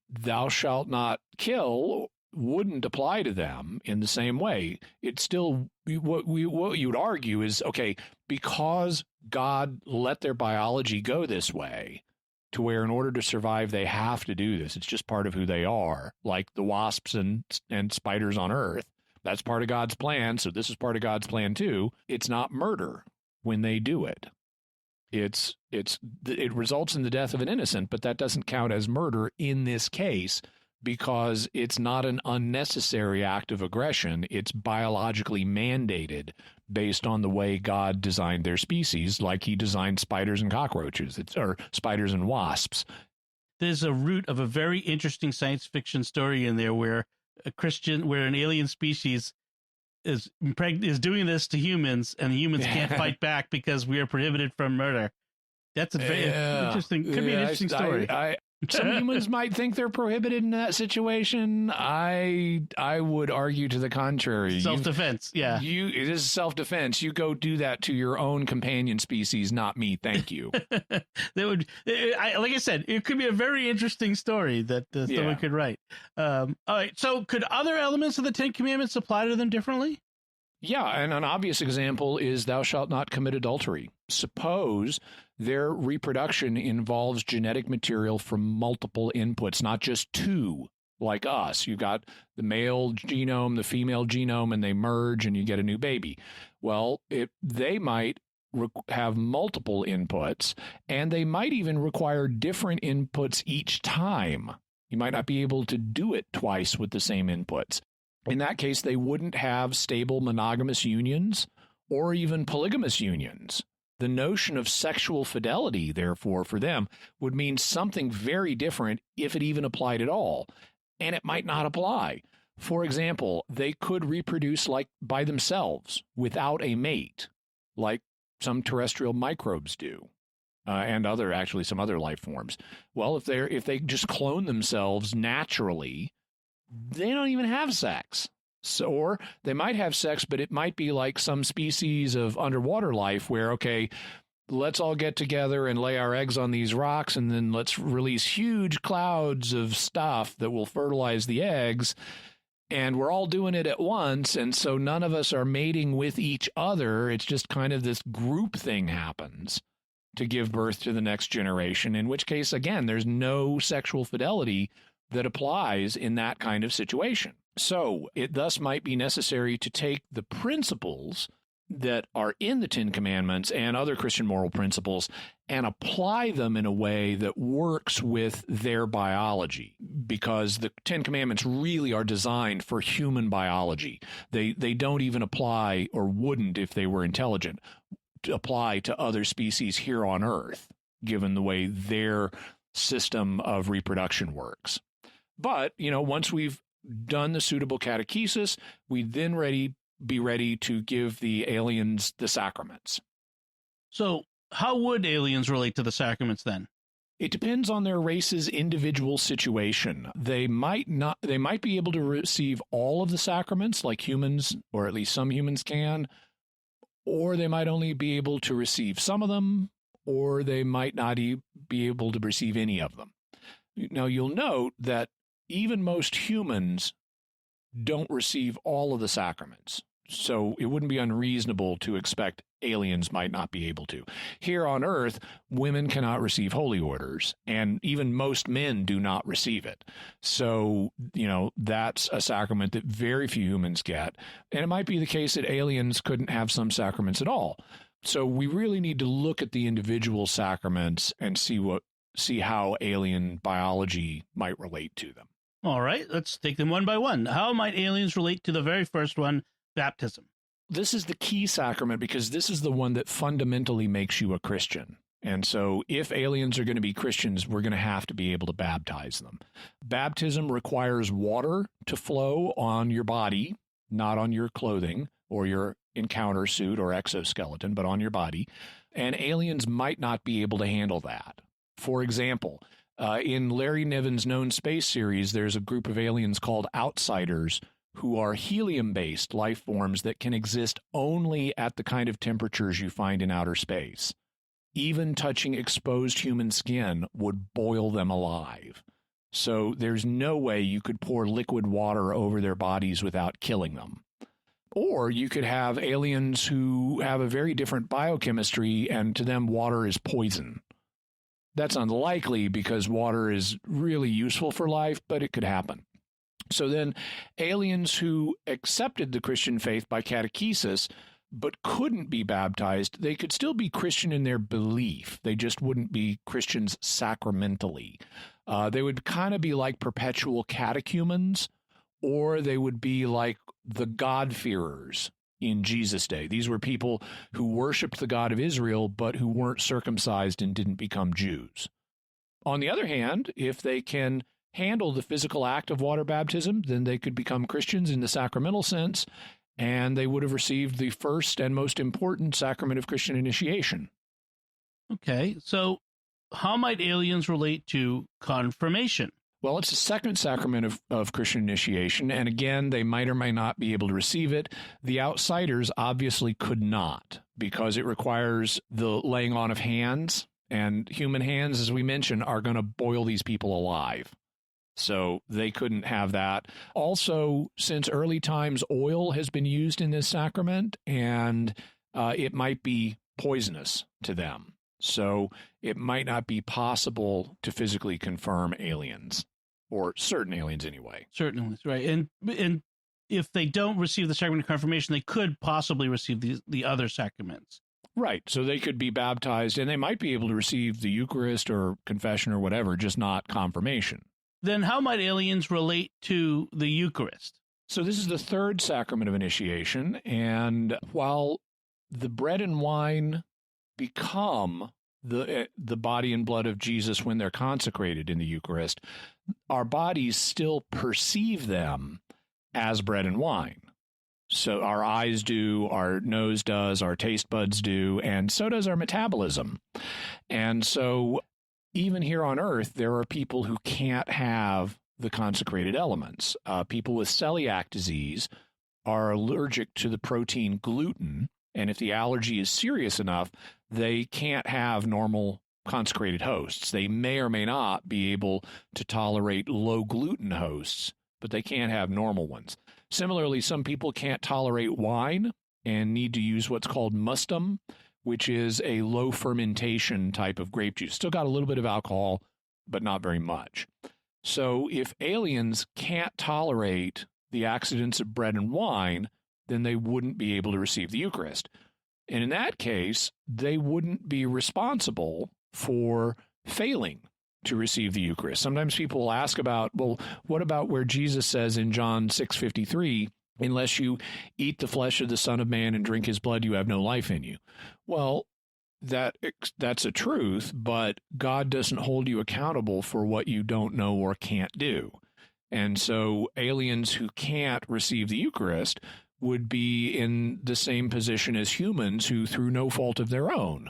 thou shalt not kill wouldn't apply to them in the same way. It's still what you would argue is, okay, because God let their biology go this way, to where in order to survive, they have to do this. It's just part of who they are, like the wasps and spiders on Earth. That's part of God's plan, so this is part of God's plan too. It's not murder when they do it. It results in the death of an innocent, but that doesn't count as murder in this case because it's not an unnecessary act of aggression. It's biologically mandated based on the way God designed their species, like he designed spiders and cockroaches, or spiders and wasps. There's a root of a very interesting science fiction story in there where an alien species is doing this to humans, and the humans can't fight back because we are prohibited from murder. That's a very interesting. Could be an interesting story. Some humans might think they're prohibited in that situation. I would argue to the contrary. Self-defense, yeah. It is self-defense. You go do that to your own companion species, not me. Thank you. Like I said, it could be a very interesting story that someone could write. All right. So could other elements of the Ten Commandments apply to them differently? Yeah, and an obvious example is thou shalt not commit adultery. Suppose their reproduction involves genetic material from multiple inputs, not just two, like us. You've got the male genome, the female genome, and they merge and you get a new baby. Well, they might have multiple inputs, and they might even require different inputs each time. You might not be able to do it twice with the same inputs. In that case, they wouldn't have stable monogamous unions or even polygamous unions. The notion of sexual fidelity, therefore, for them would mean something very different if it even applied at all, and it might not apply. For example, they could reproduce like by themselves without a mate, like some terrestrial microbes do, and some other life forms. Well, if they just clone themselves naturally, they don't even have sex. Or they might have sex, but it might be like some species of underwater life where, okay, let's all get together and lay our eggs on these rocks, and then let's release huge clouds of stuff that will fertilize the eggs. And we're all doing it at once, and so none of us are mating with each other. It's just kind of this group thing happens to give birth to the next generation, in which case, again, there's no sexual fidelity that applies in that kind of situation. So it thus might be necessary to take the principles that are in the Ten Commandments and other Christian moral principles and apply them in a way that works with their biology, because the Ten Commandments really are designed for human biology. They don't even apply, or wouldn't if they were intelligent, to apply to other species here on Earth, given the way their system of reproduction works. But, once we've done the suitable catechesis, we'd then be ready to give the aliens the sacraments. So how would aliens relate to the sacraments then? It depends on their race's individual situation. They might be able to receive all of the sacraments like humans, or at least some humans can, or they might only be able to receive some of them, or they might not be able to receive any of them. Now, you'll note that even most humans don't receive all of the sacraments, so it wouldn't be unreasonable to expect aliens might not be able to. Here on Earth, women cannot receive holy orders, and even most men do not receive it. So, that's a sacrament that very few humans get, and it might be the case that aliens couldn't have some sacraments at all. So we really need to look at the individual sacraments and see how alien biology might relate to them. All right, let's take them one by one. How might aliens relate to the very first one, baptism? This is the key sacrament because this is the one that fundamentally makes you a Christian. And so if aliens are going to be Christians, we're going to have to be able to baptize them. Baptism requires water to flow on your body, not on your clothing or your encounter suit or exoskeleton, but on your body. And aliens might not be able to handle that. For example, in Larry Niven's Known Space series, there's a group of aliens called outsiders who are helium-based life forms that can exist only at the kind of temperatures you find in outer space. Even touching exposed human skin would boil them alive. So there's no way you could pour liquid water over their bodies without killing them. Or you could have aliens who have a very different biochemistry, and to them water is poison. That's unlikely because water is really useful for life, but it could happen. So then aliens who accepted the Christian faith by catechesis but couldn't be baptized, they could still be Christian in their belief. They just wouldn't be Christians sacramentally. They would kind of be like perpetual catechumens, or they would be like the God-fearers in Jesus' day. These were people who worshiped the God of Israel, but who weren't circumcised and didn't become Jews. On the other hand, if they can handle the physical act of water baptism, then they could become Christians in the sacramental sense, and they would have received the first and most important sacrament of Christian initiation. Okay, so how might aliens relate to confirmation? Well, it's the second sacrament of Christian initiation, and again, they might or might not be able to receive it. The outsiders obviously could not, because it requires the laying on of hands, and human hands, as we mentioned, are going to boil these people alive. So they couldn't have that. Also, since early times, oil has been used in this sacrament, and it might be poisonous to them. So it might not be possible to physically confirm aliens, or certain aliens anyway. Certainly, right. And if they don't receive the sacrament of confirmation, they could possibly receive the other sacraments. Right. So they could be baptized, and they might be able to receive the Eucharist or confession or whatever, just not confirmation. Then how might aliens relate to the Eucharist? So this is the third sacrament of initiation, and while the bread and wine become the body and blood of Jesus when they're consecrated in the Eucharist, our bodies still perceive them as bread and wine. So our eyes do, our nose does, our taste buds do, and so does our metabolism. And so even here on earth, there are people who can't have the consecrated elements. People with celiac disease are allergic to the protein gluten, and if the allergy is serious enough, they can't have normal consecrated hosts. They may or may not be able to tolerate low gluten hosts, but they can't have normal ones. Similarly, some people can't tolerate wine and need to use what's called mustum, which is a low fermentation type of grape juice. Still got a little bit of alcohol, but not very much. So if aliens can't tolerate the accidents of bread and wine, then they wouldn't be able to receive the Eucharist. And in that case, they wouldn't be responsible for failing to receive the Eucharist. Sometimes people will ask about, well, what about where Jesus says in John 6:53, unless you eat the flesh of the Son of Man and drink his blood, you have no life in you. Well, that's a truth, but God doesn't hold you accountable for what you don't know or can't do. And so aliens who can't receive the Eucharist would be in the same position as humans who, through no fault of their own,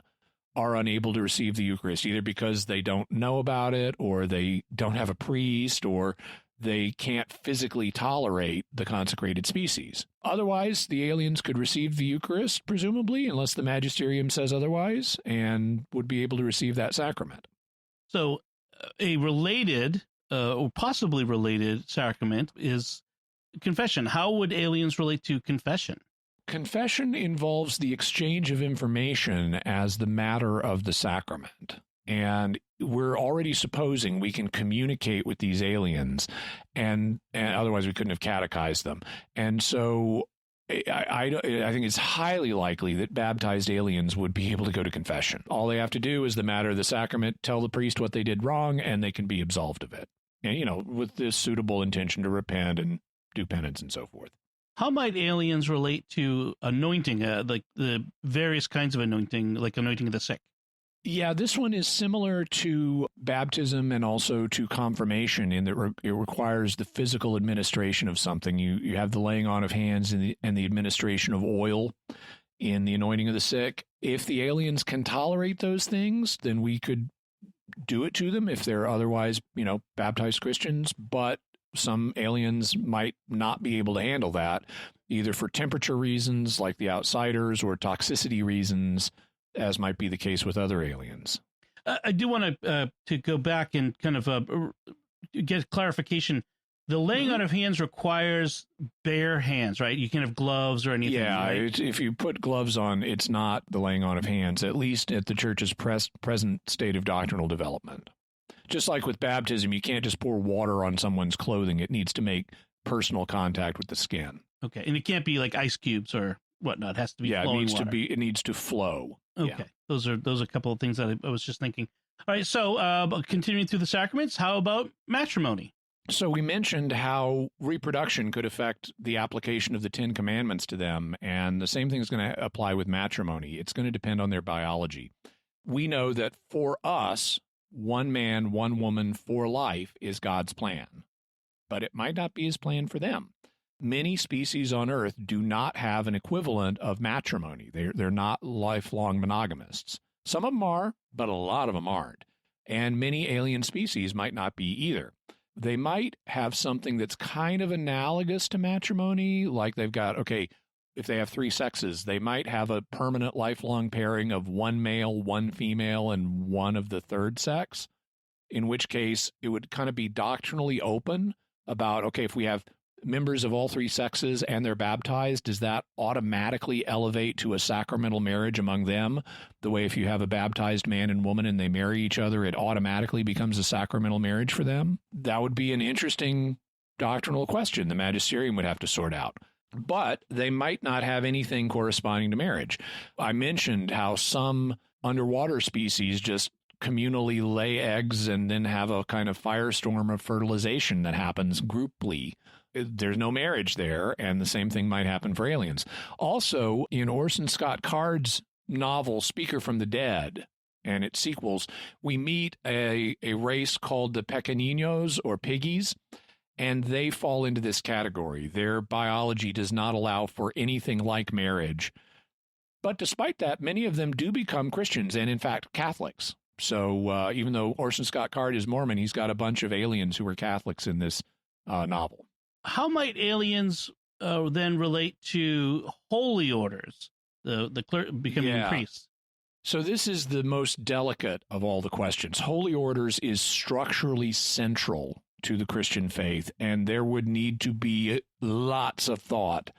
are unable to receive the Eucharist, either because they don't know about it, or they don't have a priest, or they can't physically tolerate the consecrated species. Otherwise, the aliens could receive the Eucharist, presumably, unless the magisterium says otherwise, and would be able to receive that sacrament. So a related, or possibly related sacrament is confession. How would aliens relate to confession? Confession involves the exchange of information as the matter of the sacrament. And we're already supposing we can communicate with these aliens, and otherwise we couldn't have catechized them. And so I think it's highly likely that baptized aliens would be able to go to confession. All they have to do is the matter of the sacrament, tell the priest what they did wrong, and they can be absolved of it. And, with this suitable intention to repent and do penance and so forth. How might aliens relate to anointing, like the various kinds of anointing, like anointing of the sick? Yeah, this one is similar to baptism and also to confirmation in that it requires the physical administration of something. You have the laying on of hands and the administration of oil in the anointing of the sick. If the aliens can tolerate those things, then we could do it to them if they're otherwise, baptized Christians. But some aliens might not be able to handle that, either for temperature reasons like the outsiders or toxicity reasons, as might be the case with other aliens. I do want to go back and kind of get clarification. The laying on of hands requires bare hands, right? You can't have gloves or anything. Yeah, right? If you put gloves on, it's not the laying on of hands, at least at the church's present state of doctrinal development. Just like with baptism, you can't just pour water on someone's clothing. It needs to make personal contact with the skin. Okay, and it can't be like ice cubes or whatnot. It has to be flowing water. It needs to flow. Okay, yeah. Those are a couple of things that I was just thinking. All right, so continuing through the sacraments, how about matrimony? So we mentioned how reproduction could affect the application of the 10 Commandments to them, and the same thing is going to apply with matrimony. It's going to depend on their biology. We know that for us, one man, one woman for life is God's plan, but it might not be his plan for them. Many species on Earth do not have an equivalent of matrimony. They're not lifelong monogamists. Some of them are, but a lot of them aren't. And many alien species might not be either. They might have something that's kind of analogous to matrimony, like they've got, if they have 3 sexes, they might have a permanent lifelong pairing of one male, one female, and one of the third sex. in which case it would kind of be doctrinally open about, okay, if we have members of all three sexes and they're baptized, does that automatically elevate to a sacramental marriage among them? The way if you have a baptized man and woman and they marry each other, it automatically becomes a sacramental marriage for them? That would be an interesting doctrinal question the magisterium would have to sort out. But they might not have anything corresponding to marriage. I mentioned how some underwater species just communally lay eggs and then have a kind of firestorm of fertilization that happens grouply. There's no marriage there, and the same thing might happen for aliens. Also, in Orson Scott Card's novel Speaker from the Dead and its sequels, we meet a race called the Pequeños or piggies, and they fall into this category. Their biology does not allow for anything like marriage. But despite that, many of them do become Christians and, in fact, Catholics. So even though Orson Scott Card is Mormon, he's got a bunch of aliens who are Catholics in this novel. How might aliens then relate to holy orders, becoming priests? So this is the most delicate of all the questions. Holy orders is structurally central to the Christian faith, and there would need to be lots of thought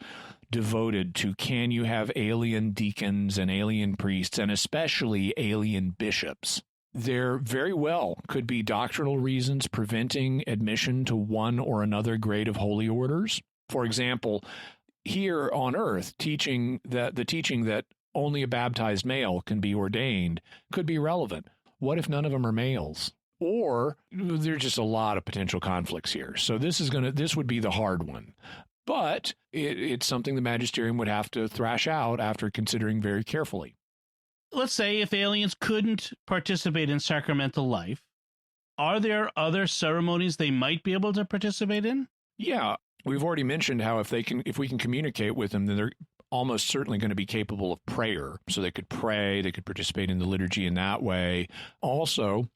devoted to, can you have alien deacons and alien priests, and especially alien bishops? There very well could be doctrinal reasons preventing admission to one or another grade of holy orders. For example, here on earth, the teaching that only a baptized male can be ordained could be relevant. What if none of them are males? Or there's just a lot of potential conflicts here. So this would be the hard one. But it's something the magisterium would have to thrash out after considering very carefully. Let's say if aliens couldn't participate in sacramental life, are there other ceremonies they might be able to participate in? Yeah, we've already mentioned how if we can communicate with them, then they're almost certainly going to be capable of prayer. So they could pray, they could participate in the liturgy in that way. Also,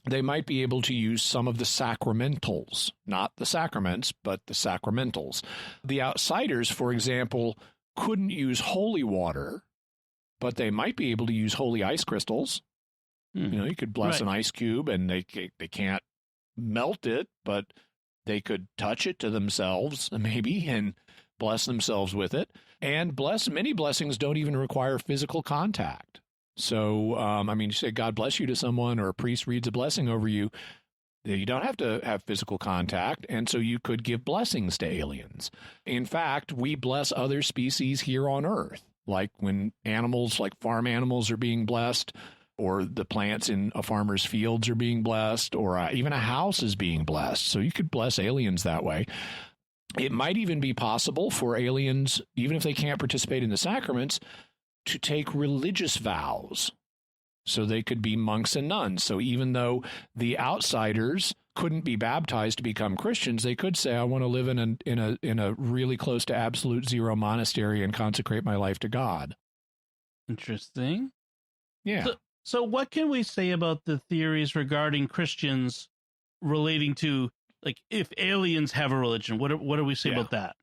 they might be able to use some of the sacramentals, not the sacraments, but the sacramentals. The outsiders, for example, couldn't use holy water, but they might be able to use holy ice crystals. You could bless an ice cube, and they can't melt it, but they could touch it to themselves, maybe, and bless themselves with it. And many blessings don't even require physical contact. So, you say God bless you to someone, or a priest reads a blessing over you. You don't have to have physical contact, and so you could give blessings to aliens. In fact, we bless other species here on Earth, like when animals, like farm animals, are being blessed, or the plants in a farmer's fields are being blessed, or even a house is being blessed. So you could bless aliens that way. It might even be possible for aliens, even if they can't participate in the sacraments, to take religious vows. So they could be monks and nuns. So even though the outsiders couldn't be baptized to become Christians, they could say, I want to live in a really close to absolute zero monastery and consecrate my life to God. Interesting. Yeah. So what can we say about the theories regarding Christians relating to, like, if aliens have a religion? What do we say about that?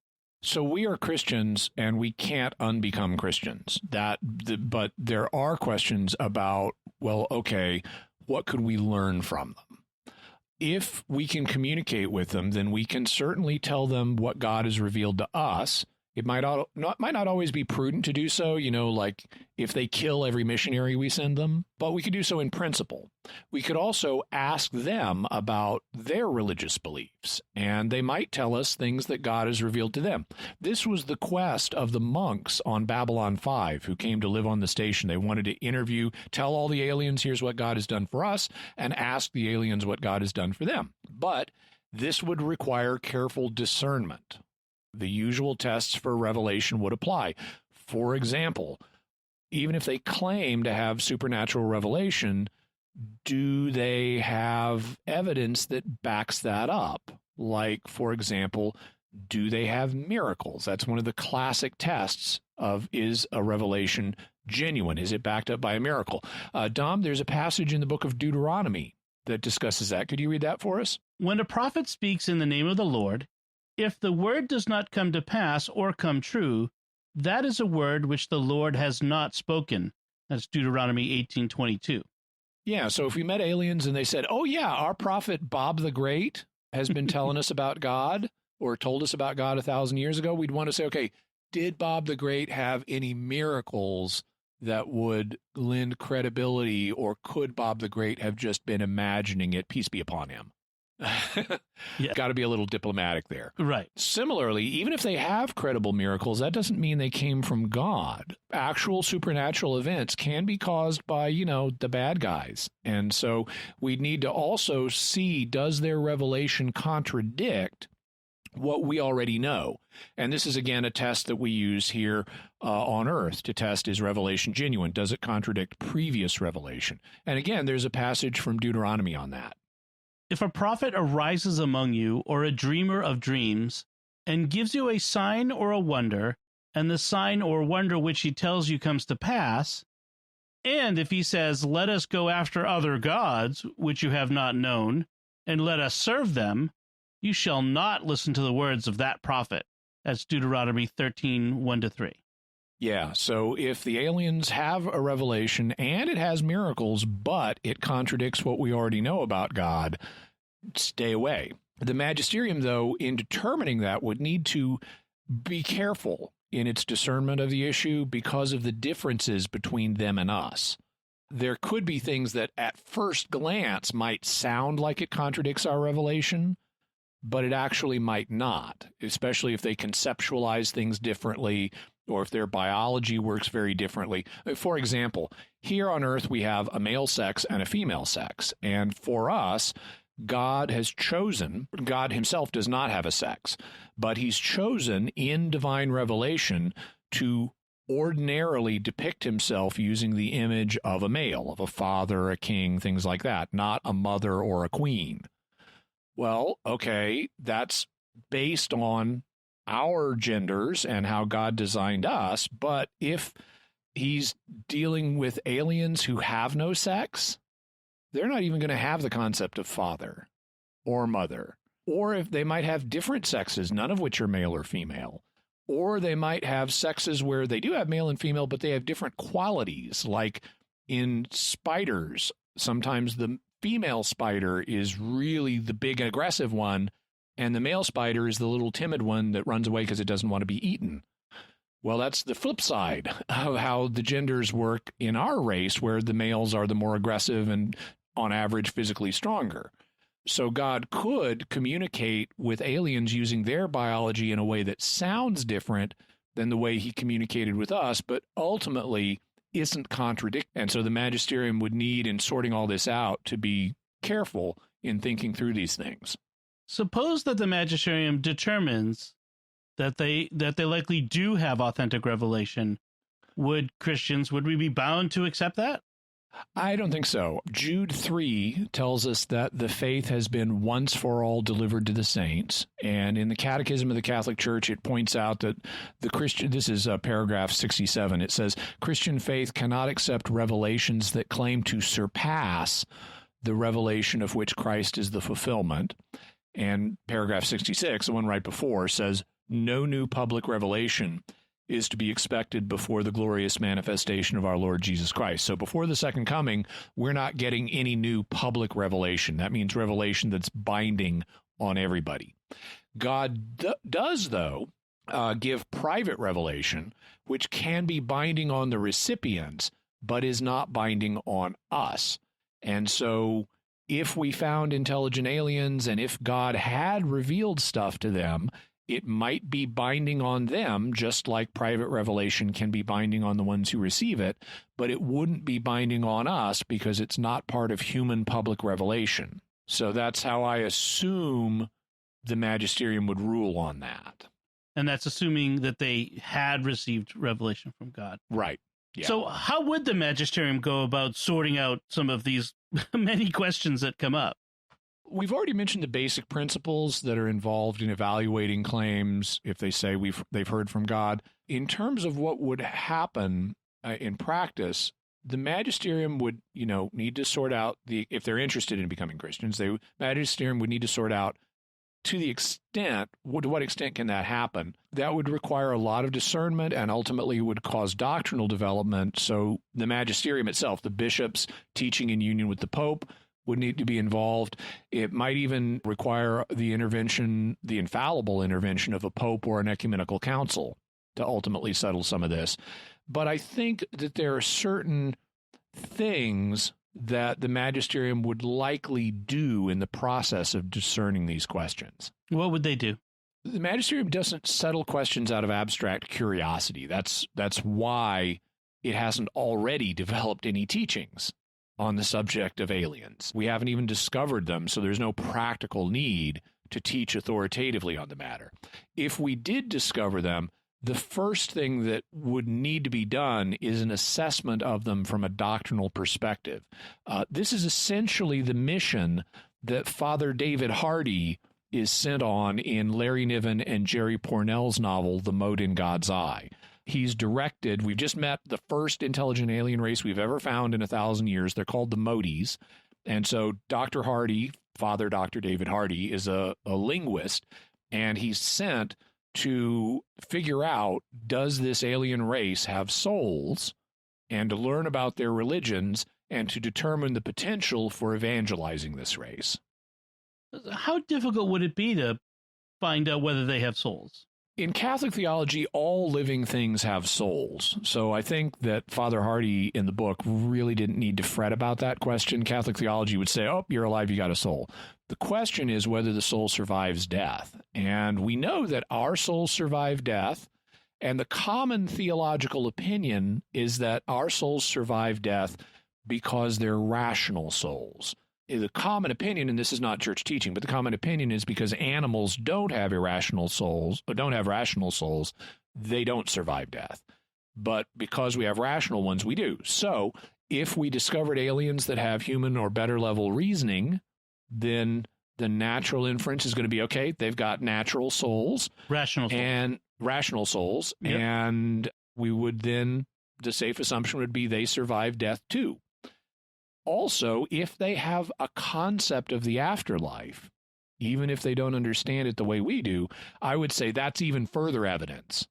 So we are Christians, and we can't unbecome Christians. But there are questions about, well, okay, what could we learn from them? If we can communicate with them, then we can certainly tell them what God has revealed to us. It might not always be prudent to do so, like if they kill every missionary we send them, but we could do so in principle. We could also ask them about their religious beliefs, and they might tell us things that God has revealed to them. This was the quest of the monks on Babylon 5 who came to live on the station. They wanted to tell all the aliens, here's what God has done for us, and ask the aliens what God has done for them. But this would require careful discernment. The usual tests for revelation would apply. For example, even if they claim to have supernatural revelation, do they have evidence that backs that up? Like, for example, do they have miracles? That's one of the classic tests of, is a revelation genuine? Is it backed up by a miracle? Dom, there's a passage in the book of Deuteronomy that discusses that. Could you read that for us? When a prophet speaks in the name of the Lord, if the word does not come to pass or come true, that is a word which the Lord has not spoken. That's Deuteronomy 18:22. Yeah, so if we met aliens and they said, oh, yeah, our prophet Bob the Great has been telling us about God or told us about God 1,000 years ago, we'd want to say, okay, did Bob the Great have any miracles that would lend credibility, or could Bob the Great have just been imagining it? Peace be upon him. Yeah. Got to be a little diplomatic there. Right. Similarly, even if they have credible miracles, that doesn't mean they came from God. Actual supernatural events can be caused by, the bad guys. And so we need to also see, does their revelation contradict what we already know? And this is, again, a test that we use here on earth to test, is revelation genuine? Does it contradict previous revelation? And again, there's a passage from Deuteronomy on that. If a prophet arises among you, or a dreamer of dreams, and gives you a sign or a wonder, and the sign or wonder which he tells you comes to pass, and if he says, let us go after other gods, which you have not known, and let us serve them, you shall not listen to the words of that prophet. That's Deuteronomy 13, 1-3. Yeah, so if the aliens have a revelation and it has miracles, but it contradicts what we already know about God, stay away. The magisterium, though, in determining that, would need to be careful in its discernment of the issue because of the differences between them and us. There could be things that at first glance might sound like it contradicts our revelation, but it actually might not, especially if they conceptualize things differently, or if their biology works very differently. For example, here on Earth, we have a male sex and a female sex. And for us, God has chosen, God himself does not have a sex, but he's chosen in divine revelation to ordinarily depict himself using the image of a male, of a father, a king, things like that, not a mother or a queen. Well, okay, that's based on our genders and how God designed us, but if he's dealing with aliens who have no sex, they're not even going to have the concept of father or mother, or if they might have different sexes, none of which are male or female, or they might have sexes where they do have male and female, but they have different qualities, like in spiders. Sometimes the female spider is really the big aggressive one, and the male spider is the little timid one that runs away because it doesn't want to be eaten. Well, that's the flip side of how the genders work in our race, where the males are the more aggressive and, on average, physically stronger. So God could communicate with aliens using their biology in a way that sounds different than the way he communicated with us, but ultimately isn't contradictory. And so the magisterium would need, in sorting all this out, to be careful in thinking through these things. Suppose that the magisterium determines that they likely do have authentic revelation. Would we be bound to accept that? I don't think so. Jude 3 tells us that the faith has been once for all delivered to the saints. And in the Catechism of the Catholic Church, it points out that the Christian, this is paragraph 67, it says, Christian faith cannot accept revelations that claim to surpass the revelation of which Christ is the fulfillment. And paragraph 66, the one right before, says, no new public revelation is to be expected before the glorious manifestation of our Lord Jesus Christ. So before the second coming, we're not getting any new public revelation. That means revelation that's binding on everybody. God does, though, give private revelation, which can be binding on the recipients, but is not binding on us. And so if we found intelligent aliens and if God had revealed stuff to them, it might be binding on them, just like private revelation can be binding on the ones who receive it, but it wouldn't be binding on us because it's not part of human public revelation. So that's how I assume the magisterium would rule on that. And that's assuming that they had received revelation from God. Right. Yeah. So how would the magisterium go about sorting out some of these many questions that come up? We've already mentioned the basic principles that are involved in evaluating claims if they say they've heard from God. In terms of what would happen in practice, the magisterium would, need to sort out if they're interested in becoming Christians, the magisterium would need to sort out, to the extent, to what extent can that happen? That would require a lot of discernment and ultimately would cause doctrinal development. So the magisterium itself, the bishops teaching in union with the Pope, would need to be involved. It might even require the intervention, the infallible intervention of a Pope or an ecumenical council to ultimately settle some of this. But I think that there are certain things that the magisterium would likely do in the process of discerning these questions. What would they do? The magisterium doesn't settle questions out of abstract curiosity. That's why it hasn't already developed any teachings on the subject of aliens. We haven't even discovered them, so there's no practical need to teach authoritatively on the matter. If we did discover them, the first thing that would need to be done is an assessment of them from a doctrinal perspective. This is essentially the mission that Father David Hardy is sent on in Larry Niven and Jerry Pournelle's novel, The Mote in God's Eye. He's directed, we've just met the first intelligent alien race we've ever found in 1,000 years. They're called the Motes. And so Dr. Hardy, Father Dr. David Hardy, is a linguist, and he's sent to figure out, does this alien race have souls, and to learn about their religions, and to determine the potential for evangelizing this race. How difficult would it be to find out whether they have souls? In Catholic theology, all living things have souls. So I think that Father Hardy in the book really didn't need to fret about that question. Catholic theology would say, oh, you're alive, you got a soul. The question is whether the soul survives death. And we know that our souls survive death. And the common theological opinion is that our souls survive death because they're rational souls. The common opinion, and this is not church teaching, but the common opinion is because animals don't have irrational souls, or don't have rational souls, they don't survive death. But because we have rational ones, we do. So if we discovered aliens that have human or better level reasoning, then the natural inference is going to be, okay, they've got natural souls. Rational souls. And rational souls. Yep. And we would then, the safe assumption would be they survive death too. Also, if they have a concept of the afterlife, even if they don't understand it the way we do, I would say that's even further evidence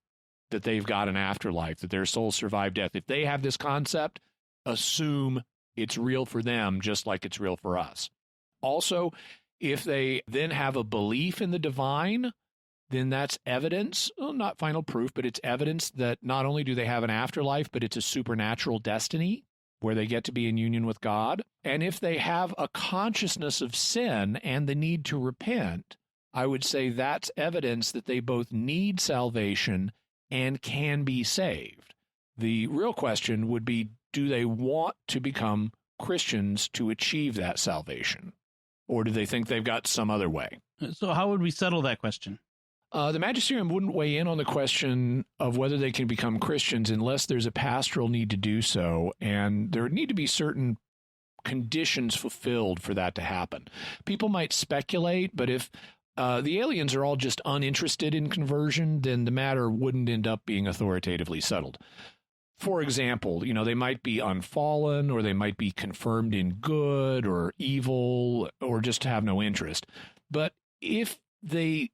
that they've got an afterlife, that their souls survive death. If they have this concept, assume it's real for them just like it's real for us. Also, if they then have a belief in the divine, then that's evidence, well, not final proof, but it's evidence that not only do they have an afterlife, but it's a supernatural destiny where they get to be in union with God. And if they have a consciousness of sin and the need to repent, I would say that's evidence that they both need salvation and can be saved. The real question would be, do they want to become Christians to achieve that salvation? Or do they think they've got some other way? So how would we settle that question? The magisterium wouldn't weigh in on the question of whether they can become Christians unless there's a pastoral need to do so, and there would need to be certain conditions fulfilled for that to happen. People might speculate, but if the aliens are all just uninterested in conversion, then the matter wouldn't end up being authoritatively settled. For example, they might be unfallen, or they might be confirmed in good or evil, or just have no interest. But if they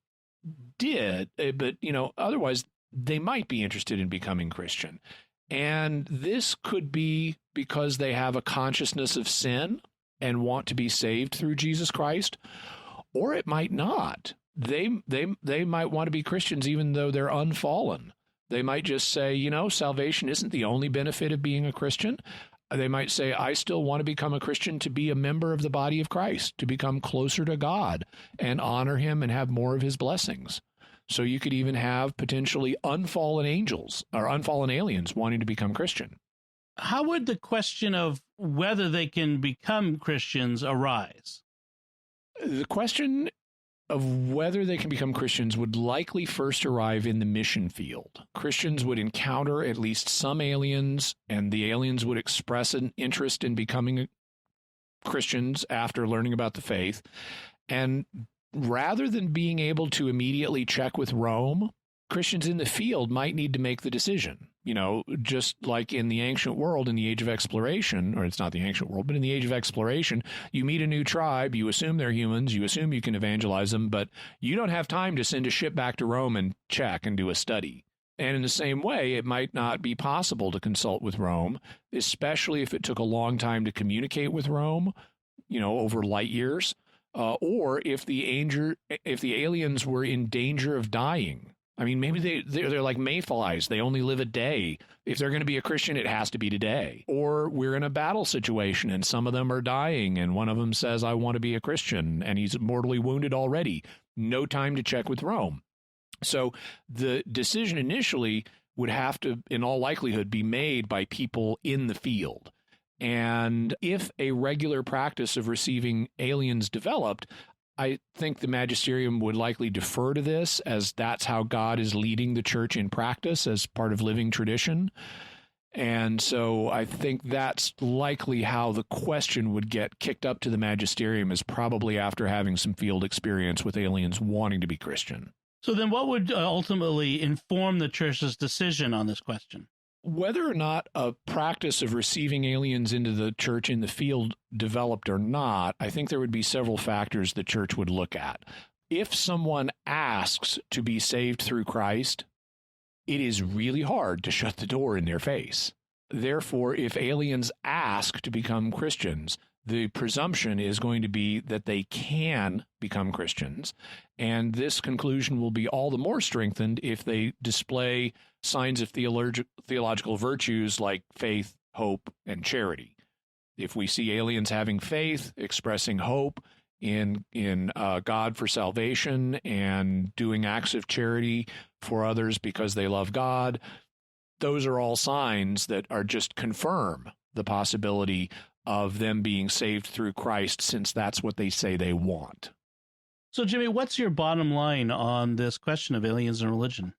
did, but otherwise they might be interested in becoming Christian. And this could be because they have a consciousness of sin and want to be saved through Jesus Christ, or it might not. They might want to be Christians even though they're unfallen. They might just say, salvation isn't the only benefit of being a Christian. They might say, I still want to become a Christian to be a member of the body of Christ, to become closer to God and honor him and have more of his blessings. So you could even have potentially unfallen angels or unfallen aliens wanting to become Christian. How would the question of whether they can become Christians arise? The question of whether they can become Christians would likely first arrive in the mission field. Christians would encounter at least some aliens, and the aliens would express an interest in becoming Christians after learning about the faith. And rather than being able to immediately check with Rome, Christians in the field might need to make the decision, just like in the ancient world, in the age of exploration, or it's not the ancient world, but in the age of exploration, you meet a new tribe, you assume they're humans, you assume you can evangelize them, but you don't have time to send a ship back to Rome and check and do a study. And in the same way, it might not be possible to consult with Rome, especially if it took a long time to communicate with Rome, over light years, or if the aliens were in danger of dying. I mean, maybe they're like mayflies. They only live a day. If they're going to be a Christian, it has to be today. Or we're in a battle situation and some of them are dying and one of them says, I want to be a Christian, and he's mortally wounded already. No time to check with Rome. So the decision initially would have to, in all likelihood, be made by people in the field. And if a regular practice of receiving aliens developed, I think the magisterium would likely defer to this, as that's how God is leading the church in practice as part of living tradition. And so I think that's likely how the question would get kicked up to the magisterium, is probably after having some field experience with aliens wanting to be Christian. So then what would ultimately inform the church's decision on this question? Whether or not a practice of receiving aliens into the church in the field developed or not, I think there would be several factors the church would look at. If someone asks to be saved through Christ, it is really hard to shut the door in their face. Therefore, if aliens ask to become Christians, the presumption is going to be that they can become Christians, and this conclusion will be all the more strengthened if they display signs of theological virtues like faith, hope, and charity. If we see aliens having faith, expressing hope in God for salvation, and doing acts of charity for others because they love God, those are all signs that are just confirm the possibility of them being saved through Christ, since that's what they say they want. So, Jimmy, what's your bottom line on this question of aliens and religion?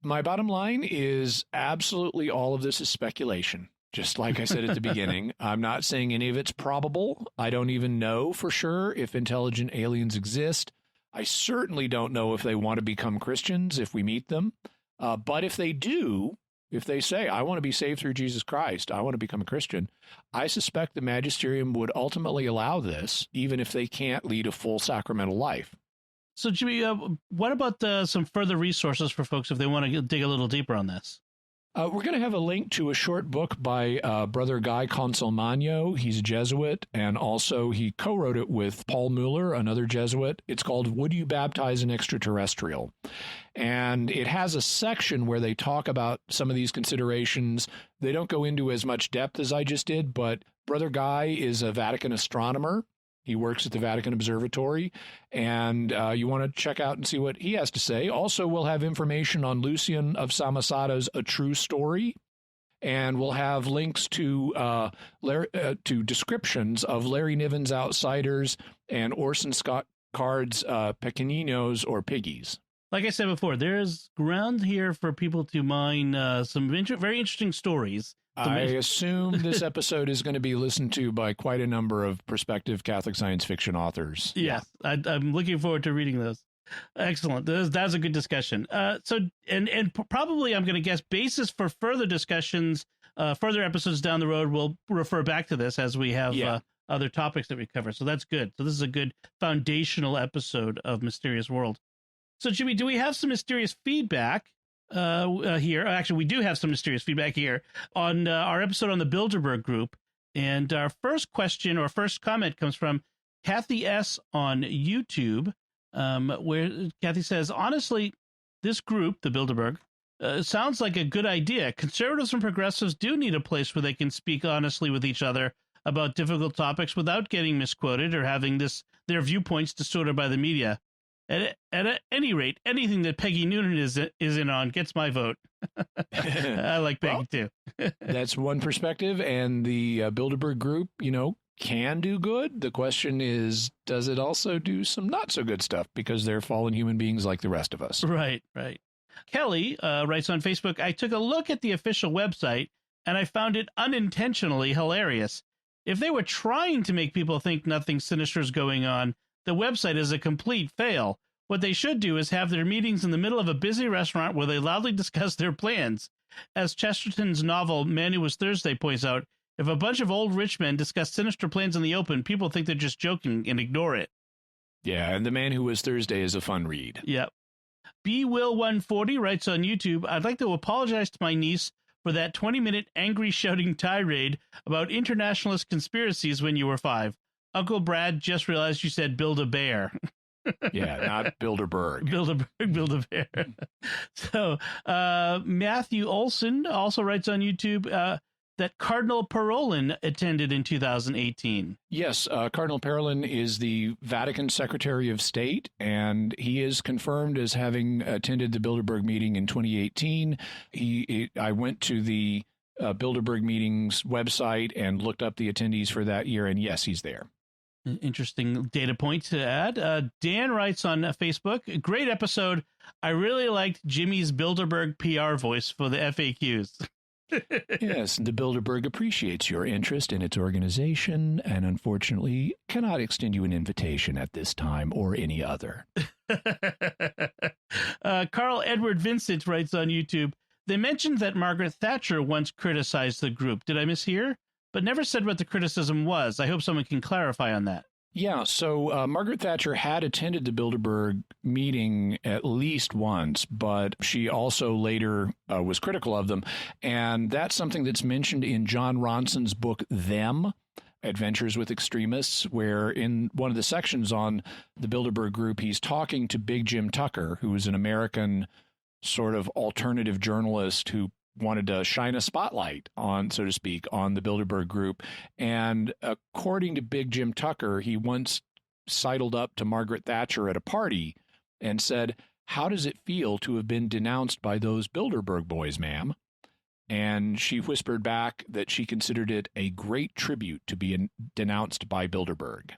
My bottom line is absolutely all of this is speculation. Just like I said at the beginning, I'm not saying any of it's probable. I don't even know for sure if intelligent aliens exist. I certainly don't know if they want to become Christians if we meet them. But if they do, if they say, I want to be saved through Jesus Christ, I want to become a Christian, I suspect the magisterium would ultimately allow this, even if they can't lead a full sacramental life. So, Jimmy, what about some further resources for folks if they want to dig a little deeper on this? We're going to have a link to a short book by Brother Guy Consolmagno. He's a Jesuit, and also he co-wrote it with Paul Mueller, another Jesuit. It's called Would You Baptize an Extraterrestrial? And it has a section where they talk about some of these considerations. They don't go into as much depth as I just did, but Brother Guy is a Vatican astronomer. He works at the Vatican Observatory, and you want to check out and see what he has to say. Also, we'll have information on Lucian of Samosata's A True Story, and we'll have links to descriptions of Larry Niven's Outsiders and Orson Scott Card's Pequeninos or Piggies. Like I said before, there's ground here for people to mine some very interesting stories. I assume this episode is going to be listened to by quite a number of prospective Catholic science fiction authors. Yes, yeah. I'm looking forward to reading those. Excellent. That's a good discussion. So probably, I'm going to guess, basis for further discussions, further episodes down the road, we'll refer back to this as we have other topics that we cover. So that's good. So this is a good foundational episode of Mysterious World. So, Jimmy, do we have some mysterious feedback here? Actually, we do have some mysterious feedback here on our episode on the Bilderberg group. And our first question or first comment comes from Kathy S. on YouTube, where Kathy says, honestly, this group, the Bilderberg, sounds like a good idea. Conservatives and progressives do need a place where they can speak honestly with each other about difficult topics without getting misquoted or having their viewpoints distorted by the media. At any rate, anything that Peggy Noonan is in on gets my vote. I like Peggy too. That's one perspective, and the Bilderberg group, can do good. The question is, does it also do some not so good stuff, because they're fallen human beings like the rest of us? Right. Kelly writes on Facebook, I took a look at the official website, and I found it unintentionally hilarious. If they were trying to make people think nothing sinister is going on, the website is a complete fail. What they should do is have their meetings in the middle of a busy restaurant where they loudly discuss their plans. As Chesterton's novel Man Who Was Thursday points out, if a bunch of old rich men discuss sinister plans in the open, people think they're just joking and ignore it. Yeah, and The Man Who Was Thursday is a fun read. Yep. BWill140 writes on YouTube, I'd like to apologize to my niece for that 20-minute angry shouting tirade about internationalist conspiracies when you were 5. Uncle Brad just realized you said build a bear. Yeah, not Bilderberg. Build a bear. So Matthew Olson also writes on YouTube that Cardinal Parolin attended in 2018. Yes, Cardinal Parolin is the Vatican Secretary of State, and he is confirmed as having attended the Bilderberg meeting in 2018. I went to the Bilderberg meetings website and looked up the attendees for that year, and yes, he's there. An interesting data point to add. Dan writes on Facebook, great episode. I really liked Jimmy's Bilderberg PR voice for the FAQs. Yes, the Bilderberg appreciates your interest in its organization and unfortunately cannot extend you an invitation at this time or any other. Carl Edward Vincent writes on YouTube, they mentioned that Margaret Thatcher once criticized the group. Did I mishear? But never said what the criticism was. I hope someone can clarify on that. Yeah, so Margaret Thatcher had attended the Bilderberg meeting at least once, but she also later was critical of them. And that's something that's mentioned in John Ronson's book, Them, Adventures with Extremists, where in one of the sections on the Bilderberg group, he's talking to Big Jim Tucker, who is an American sort of alternative journalist who wanted to shine a spotlight on, so to speak, on the Bilderberg group. And according to Big Jim Tucker, he once sidled up to Margaret Thatcher at a party and said, how does it feel to have been denounced by those Bilderberg boys, ma'am? And she whispered back that she considered it a great tribute to be denounced by Bilderberg.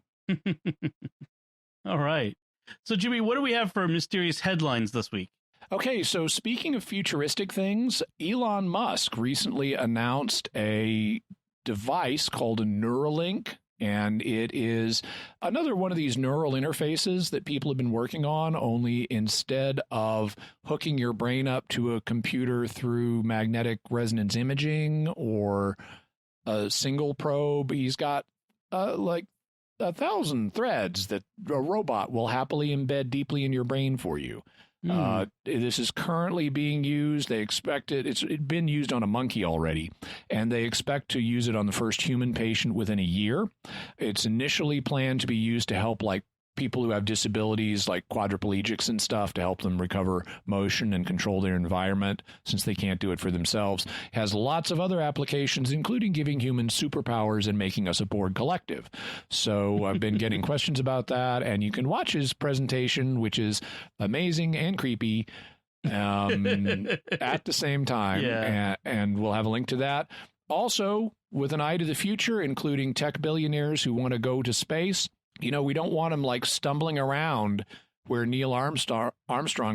All right. So, Jimmy, what do we have for mysterious headlines this week? Okay, so speaking of futuristic things, Elon Musk recently announced a device called a Neuralink, and it is another one of these neural interfaces that people have been working on, only instead of hooking your brain up to a computer through magnetic resonance imaging or a single probe, he's got like 1,000 threads that a robot will happily embed deeply in your brain for you. This is currently being used. They expect it's been used on a monkey already, and they expect to use it on the first human patient within a year. It's initially planned to be used to help like people who have disabilities like quadriplegics and stuff, to help them recover motion and control their environment since they can't do it for themselves. It has lots of other applications, including giving humans superpowers and making us a bored collective. So I've been getting questions about that, and you can watch his presentation, which is amazing and creepy at the same time. Yeah. And we'll have a link to that. Also, with an eye to the future, including tech billionaires who want to go to space. You know, we don't want them like stumbling around where Neil Armstrong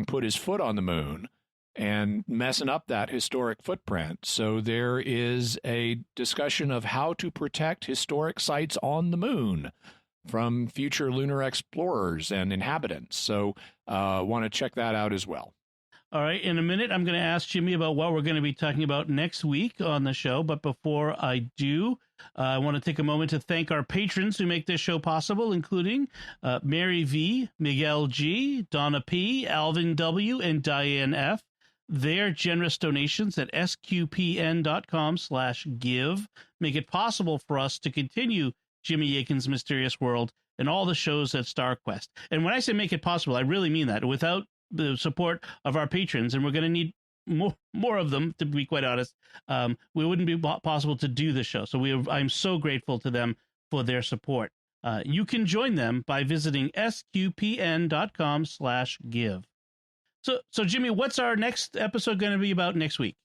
put his foot on the moon and messing up that historic footprint. So there is a discussion of how to protect historic sites on the moon from future lunar explorers and inhabitants. So want to check that out as well. All right. In a minute, I'm going to ask Jimmy about what we're going to be talking about next week on the show. But before I do, I want to take a moment to thank our patrons who make this show possible, including Mary V, Miguel G, Donna P, Alvin W, and Diane F. Their generous donations at sqpn.com/give make it possible for us to continue Jimmy Akin's Mysterious World and all the shows at StarQuest. And when I say make it possible, I really mean that. Without the support of our patrons, and we're going to need more of them, to be quite honest, we wouldn't be possible to do the show. So I'm so grateful to them for their support. You can join them by visiting sqpn.com/give. So Jimmy, what's our next episode going to be about next week?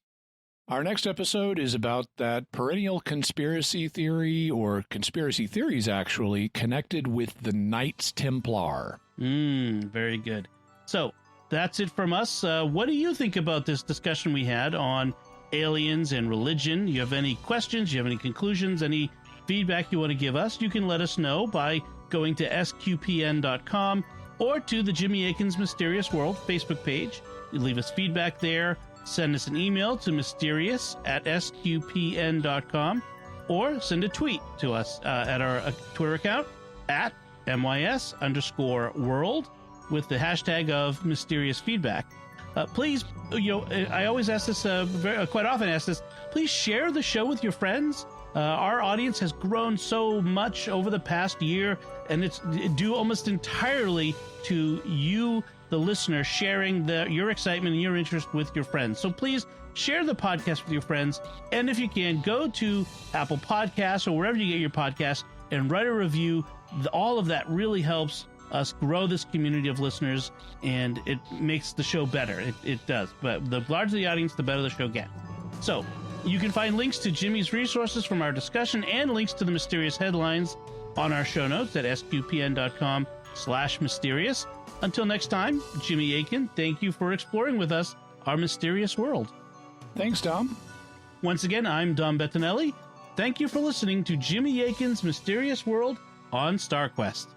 Our next episode is about that perennial conspiracy theory, or conspiracy theories actually, connected with the Knights Templar. Very good. So that's it from us. What do you think about this discussion we had on aliens and religion? You have any questions? You have any conclusions? Any feedback you want to give us? You can let us know by going to sqpn.com or to the Jimmy Akin's Mysterious World Facebook page. You leave us feedback there, send us an email to mysterious@sqpn.com, or send a tweet to us at our Twitter account at MYS_world with the hashtag of mysterious feedback. Please, I always ask this, quite often ask this, please share the show with your friends. Our audience has grown so much over the past year, and it's due almost entirely to you, the listener, sharing your excitement and your interest with your friends. So please share the podcast with your friends. And if you can, go to Apple Podcasts or wherever you get your podcasts and write a review. All of that really helps us grow this community of listeners, and it makes the show better. It does. But the larger the audience, the better the show gets. So you can find links to Jimmy's resources from our discussion and links to the mysterious headlines on our show notes at sqpn.com/mysterious. Until next time, Jimmy Akin, thank you for exploring with us our mysterious world. Thanks, Dom. Once again, I'm Dom Bettinelli. Thank you for listening to Jimmy Akin's Mysterious World on StarQuest.